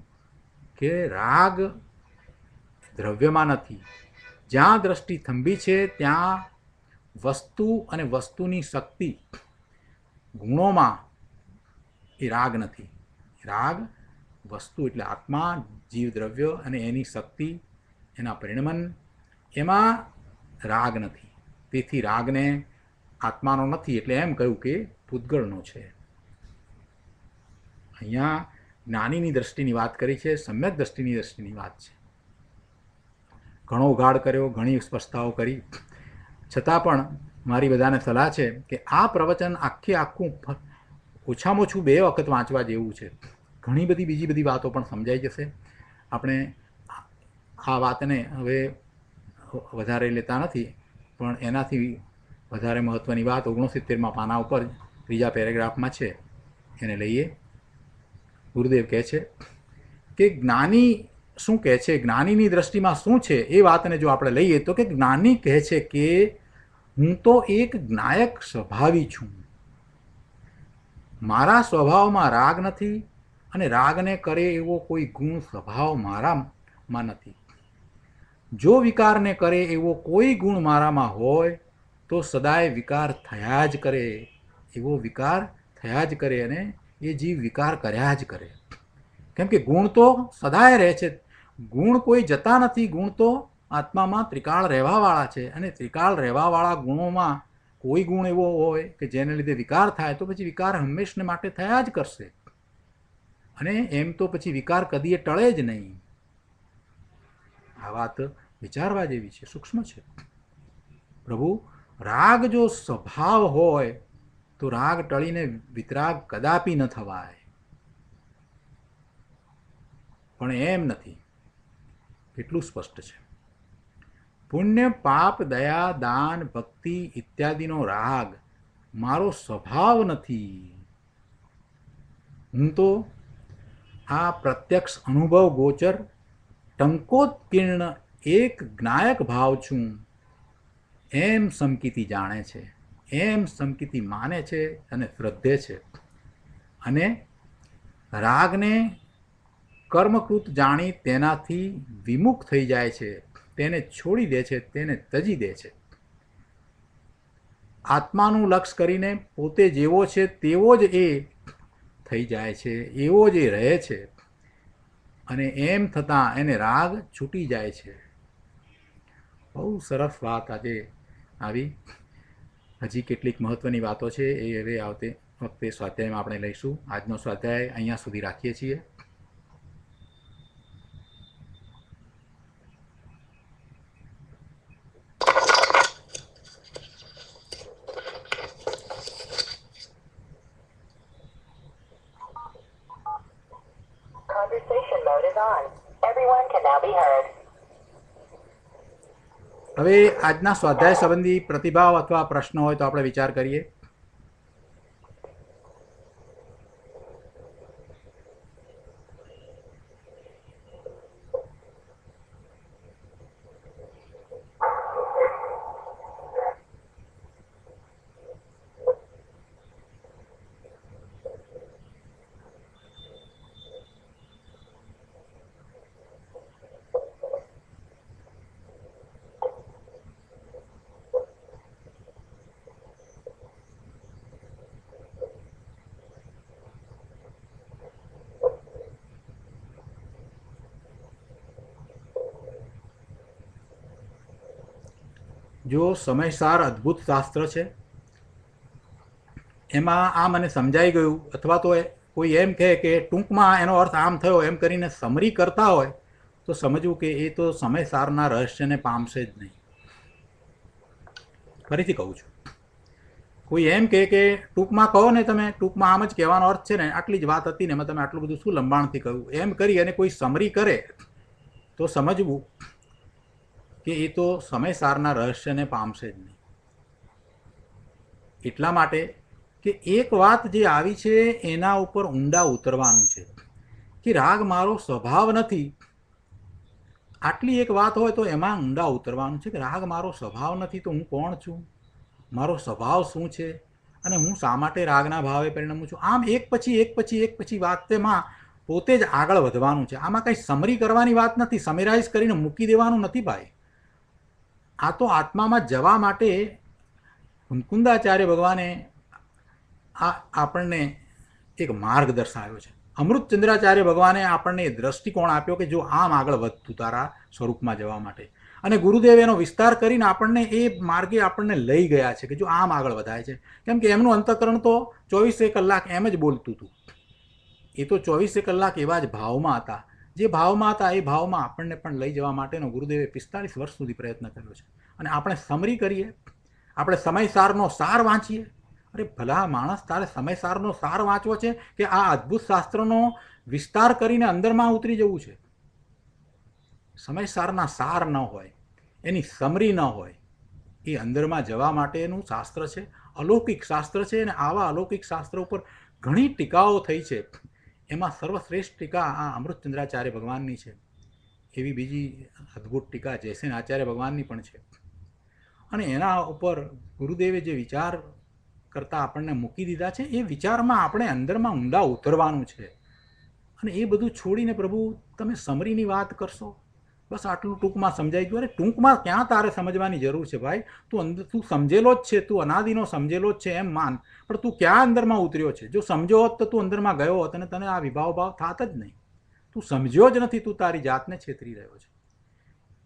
કે રાગ દ્રવ્યમાં નથી. જ્યાં દ્રષ્ટિ થંભી છે ત્યાં વસ્તુ અને વસ્તુની શક્તિ ગુણોમાં એ રાગ નથી. રાગ વસ્તુ એટલે આત્મા, જીવ દ્રવ્ય અને એની શક્તિ, એના પરિણમન, એમાં રાગ નથી. તેથી રાગને આત્માનો નથી, એટલે એમ કહ્યું કે પૂતગળનો છે. અહીંયા જ્ઞાનીની દ્રષ્ટિની વાત કરી છે, સમ્યક દ્રષ્ટિની દ્રષ્ટિની વાત છે. ઘણો ઉઘાડ કર્યો, ઘણી સ્પષ્ટતાઓ કરી, છતાં પણ મારી બધાને સલાહ છે કે આ પ્રવચન આખું ઓછામાં ઓછું 2 વખત વાંચવા જેવું છે. ઘણી બધી બીજી બધી વાતો પણ સમજાઈ જશે. આપણે આ વાતને હવે વધારે લેતા નથી, પણ એનાથી વધારે મહત્ત્વની વાત 69માં પાના ઉપર 3જા પેરેગ્રાફમાં છે, એને લઈએ. ગુરુદેવ કહે છે કે જ્ઞાની શું કહે છે, જ્ઞાનીની દ્રષ્ટિમાં શું છે, એ વાતને જો આપણે લઈએ તો કે જ્ઞાની કહે છે કે હું તો એક જ્ઞાયક સ્વભાવી છું. મારા સ્વભાવમાં રાગ નથી અને રાગને કરે એવો કોઈ ગુણ સ્વભાવ મારામાં નથી. જો વિકારને કરે એવો કોઈ ગુણ મારામાં હોય તો સદાય વિકાર થયા જ કરે, એવો વિકાર થયા જ કરે અને એ જીવ વિકાર કર્યા જ કરે. કેમ કે ગુણ તો સદાય રહે છે, ગુણ કોઈ જતા નથી. ગુણ તો આત્મામાં ત્રિકાળ રહેવાવાળા છે અને ત્રિકાળ રહેવાવાળા ગુણોમાં કોઈ ગુણ એવો હોય કે જેને લીધે વિકાર થાય તો પછી વિકાર હંમેશને માટે થયા જ કરશે. અને એમ તો પછી વિકાર કદીએ ટળે જ નહીં. આ વાત વિચારવા જેવી છે, સૂક્ષ્મ છે. પ્રભુ, રાગ જો સ્વભાવ હોય તો રાગ ટળીને વિતરાગ કદાપી ન થવાય, પણ એમ નથી. કેટલું સ્પષ્ટ છે. પુણ્ય, પાપ, દયા, દાન, ભક્તિ ઇત્યાદિનો રાગ મારો સ્વભાવ નથી. હું તો આ પ્રત્યક્ષ અનુભવ ગોચર ટંકોત્કીર્ણ એક જ્ઞાયક ભાવ છું, એમ સમકીતી જાણે છે, એમ સમકીતી માને છે અને શ્રદ્ધે છે. અને રાગને કર્મકૃત જાણી તેનાથી વિમુખ થઈ જાય છે, તેને છોડી દે છે, તેને તજી દે છે. આત્માનું લક્ષ કરીને પોતે જેવો છે તેવો જ એ થઈ જાય છે, એવો જ એ રહે છે. અને એમ થતાં એને રાગ છૂટી જાય છે. બહુ સરસ વાત આજે આવી. હજી કેટલીક મહત્ત્વની વાતો છે, એ હવે આવતી વખતે સ્વાધ્યાયમાં આપણે લઈશું. આજનો સ્વાધ્યાય અહીંયા સુધી રાખીએ છીએ. Conversation mode is on. Everyone can now be heard. હવે આજના સ્વાધ્યાય સંબંધી પ્રતિભાવ અથવા પ્રશ્ન હોય તો આપણે વિચાર કરીએ. જો સમયસાર અદ્ભુત શાસ્ત્ર છે, એમાં આ મને સમજાઈ ગયું, અથવા તો કોઈ એમ કહે કે ટૂંકમાં એનો અર્થ આમ થયો, એમ કરીને સમરી કરતા હોય તો સમજવું કે એ તો સમયસારના રહસ્યને પામશે જ નહીં. ફરીથી કહું છું, કોઈ એમ કહે કે ટૂંકમાં કહો ને, તમે ટૂંકમાં આમ જ કહેવાનો અર્થ છે ને, આટલી જ વાત હતી ને એમાં તમે આટલું બધું શું લંબાણથી કહ્યું, એમ કરી અને કોઈ સમરી કરે તો સમજવું કે એ તો સમયસારના રહસ્યને પામશે જ નહીં. એટલા માટે કે એક વાત જે આવી છે એના ઉપર ઊંડા ઉતરવાનું છે કે રાગ મારો સ્વભાવ નથી. આટલી એક વાત હોય તો એમાં ઊંડા ઉતરવાનું છે કે રાગ મારો સ્વભાવ નથી તો હું કોણ છું, મારો સ્વભાવ શું છે અને હું શા માટે રાગના ભાવે પરિણમું છું. આમ એક પછી વાતમાં પોતે જ આગળ વધવાનું છે. આમાં કંઈ સમરી કરવાની વાત નથી, સમરાઇઝ કરીને મૂકી દેવાનું નથી ભાઈ. આ તો આત્મામાં જવા માટે મુકુંદાચાર્ય ભગવાને આપણને એક માર્ગ દર્શાવ્યો છે. અમૃતચંદ્રાચાર્ય ભગવાને આપણને એ દ્રષ્ટિકોણ આપ્યો કે જો આમ આગળ વધતું તારા સ્વરૂપમાં જવા માટે, અને ગુરુદેવ એનો વિસ્તાર કરીને આપણને એ માર્ગે આપણને લઈ ગયા છે કે જો આમ આગળ વધાય છે. કેમ કે એમનું અંતઃકરણ તો 24 કલાક એમ જ બોલતું હતું. એ તો 24 કલાક એવા જ ભાવમાં હતા. જે ભાવમાં હતા એ ભાવમાં આપણને પણ લઈ જવા માટેનો ગુરુદેવે 45 વર્ષ સુધી પ્રયત્ન કર્યો છે. અને આપણે સમરી કરીએ, આપણે સમયસારનો સાર વાંચીએ. અરે ભલા માણસ, તારે સમયસારનો સાર વાંચવો છે કે આ અદ્ભુત શાસ્ત્રનો વિસ્તાર કરીને અંદરમાં ઉતરી જવું છે? સમયસારના સાર ન હોય, એની સમરી ન હોય, એ અંદરમાં જવા માટેનું શાસ્ત્ર છે, અલૌકિક શાસ્ત્ર છે. અને આવા અલૌકિક શાસ્ત્ર ઉપર ઘણી ટીકાઓ થઈ છે. એમાં સર્વશ્રેષ્ઠ ટીકા આ અમૃતચંદ્રાચાર્ય ભગવાનની છે. એવી બીજી અદ્ભુત ટીકા જયસેન આચાર્ય ભગવાનની પણ છે. અને એના ઉપર ગુરુદેવે જે વિચાર કરતાં આપણને મૂકી દીધા છે એ વિચારમાં આપણે અંદરમાં ઊંડા ઉતરવાનું છે. અને એ બધું છોડીને પ્રભુ તમે સમરીની વાત કરશો, બસ આટલું ટૂંકમાં સમજાઈ ગયું. અરે ટૂંકમાં ક્યાં તારે સમજવાની જરૂર છે ભાઈ? તું સમજેલો જ છે, તું અનાદિનો સમજેલો જ છે એમ માન, પણ તું ક્યાં અંદરમાં ઉતર્યો છે? જો સમજ્યો હોત તો તું અંદરમાં ગયો હોત અને તને આ વિભાવ ભાવ થાત જ નહીં. તું સમજ્યો જ નથી, તું તારી જાતને છેતરી રહ્યો છે.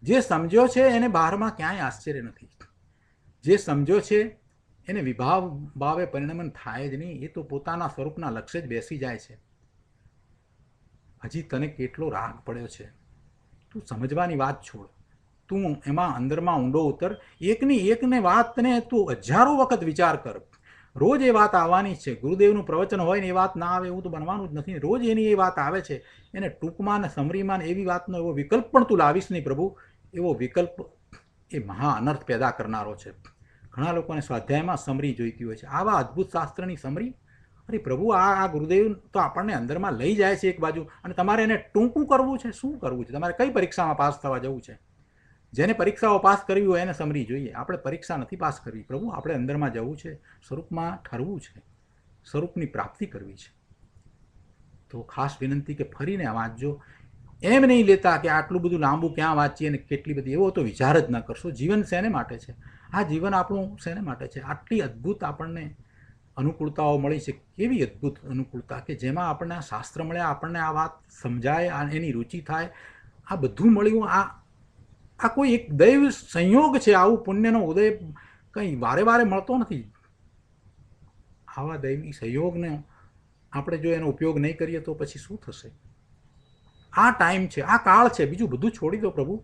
જે સમજ્યો છે એને બહારમાં ક્યાંય આશ્ચર્ય નથી. જે સમજ્યો છે એને વિભાવ ભાવે પરિણમન થાય જ નહીં. એ તો પોતાના સ્વરૂપના લક્ષ્ય જ બેસી જાય છે. હજી તને કેટલો રાગ પડ્યો છે, તું સમજવાની વાત છોડ, તું એમાં અંદરમાં ઊંડો ઉતર. એકની એકને વાતને તું હજારો વખત વિચાર કર. રોજ એ વાત આવવાની છે. ગુરુદેવનું પ્રવચન હોય ને એ વાત ના આવે એવું તો બનવાનું જ નથી. રોજ એની એ વાત આવે છે. એને ટૂંકમાં ને સમરીમાં એવી વાતનો એવો વિકલ્પ પણ તું લાવીશ નહીં પ્રભુ. એવો વિકલ્પ એ મહા અનર્થ પેદા કરનારો છે. ઘણા લોકોને સ્વાધ્યાયમાં સમરી જોઈતી હોય છે. આવા અદ્ભુત શાસ્ત્રની સમરી, અરે પ્રભુ આ ગુરુદેવ તો આપણને અંદરમાં લઈ જાય છે એક બાજુ, અને તમારે એને ટૂંકું કરવું છે. શું કરવું છે તમારે? કઈ પરીક્ષામાં પાસ થવા જવું છે? જેને પરીક્ષાઓ પાસ કરવી હોય એને સમરી જોઈએ. આપણે પરીક્ષા નથી પાસ કરવી પ્રભુ, આપણે અંદરમાં જવું છે, સ્વરૂપમાં ઠરવું છે, સ્વરૂપની પ્રાપ્તિ કરવી છે. તો ખાસ વિનંતી કે ફરીને વાંચજો. એમ નહીં લેતા કે આટલું બધું લાંબુ ક્યાં વાંચીએ ને કેટલી બધી, એવો તો વિચાર જ ન કરશો. જીવન શેને માટે છે? આ જીવન આપણું શેને માટે છે? આટલી અદ્ભુત આપણને અનુકૂળતાઓ મળી છે. કેવી અદ્ભુત અનુકૂળતા કે જેમાં આપણને આ શાસ્ત્ર મળ્યા, આપણને આ વાત સમજાય, એની રુચિ થાય, આ બધું મળ્યું. આ કોઈ એક દૈવ સંયોગ છે. આવું પુણ્યનો ઉદય કંઈ વારે વારે મળતો નથી. આવા દૈવી સંયોગને આપણે જો એનો ઉપયોગ નહીં કરીએ તો પછી શું થશે? આ ટાઈમ છે, આ કાળ છે, બીજું બધું છોડી દો પ્રભુ.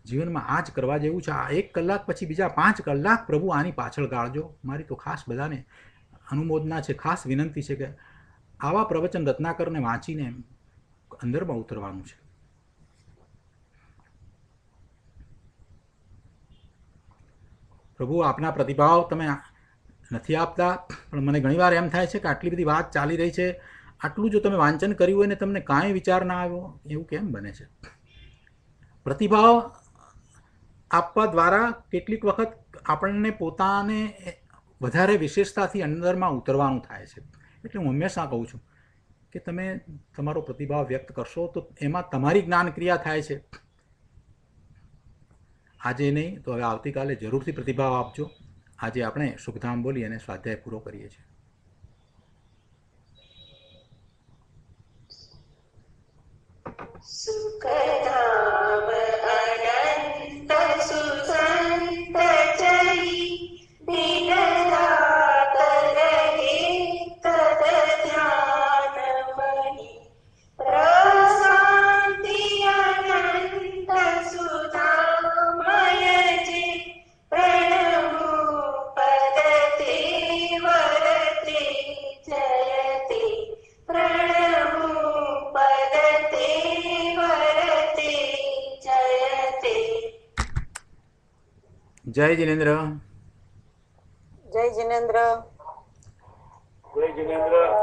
જીવનમાં આ જ કરવા જેવું છે. આ 1 કલાક પછી બીજા 5 કલાક પ્રભુ આની પાછળ ગાળજો. મારી તો ખાસ બધાને અનુમોદના છે, ખાસ વિનંતી છે કે આવા પ્રવચન રત્નાકરને વાંચીને અંદરમાં ઉતરવાનું છે. પ્રભુ આપના પ્રતિભાવ તમે નથી આપતા, પણ મને ઘણીવાર એમ થાય છે કે આટલી બધી વાત ચાલી રહી છે, આટલું જો તમે વાંચન કર્યું હોય ને તમને કાંઈ વિચાર ના આવ્યો, એવું કેમ બને છે? પ્રતિભાવ આપવા દ્વારા કેટલીક વખત આપણને પોતાને વધારે વિશેષતાથી અંદરમાં ઉતરવાનું થાય છે. એટલે હું હંમેશા કહું છું કે તમે તમારો પ્રતિભાવ વ્યક્ત કરશો તો એમાં તમારી જ્ઞાન ક્રિયા થાય છે. આજે નહીં તો હવે આવતીકાલે જરૂરથી પ્રતિભાવ આપજો. આજે આપણે સુખધામ બોલી અને સ્વાધ્યાય પૂરો કરીએ છીએ. સુખધામ અનંત સુસંત જઈ દિન રાત રહે તદ ધ્યાન મહી પ્રશાંતિ અનંત સુધામય જે પ્રણમો પદતે વરતે જયતે પ્રણમો પદતે વરતે જયતે. જય જિનેન્દ્ર. જય જિનેન્દ્ર. जिनेन्द्र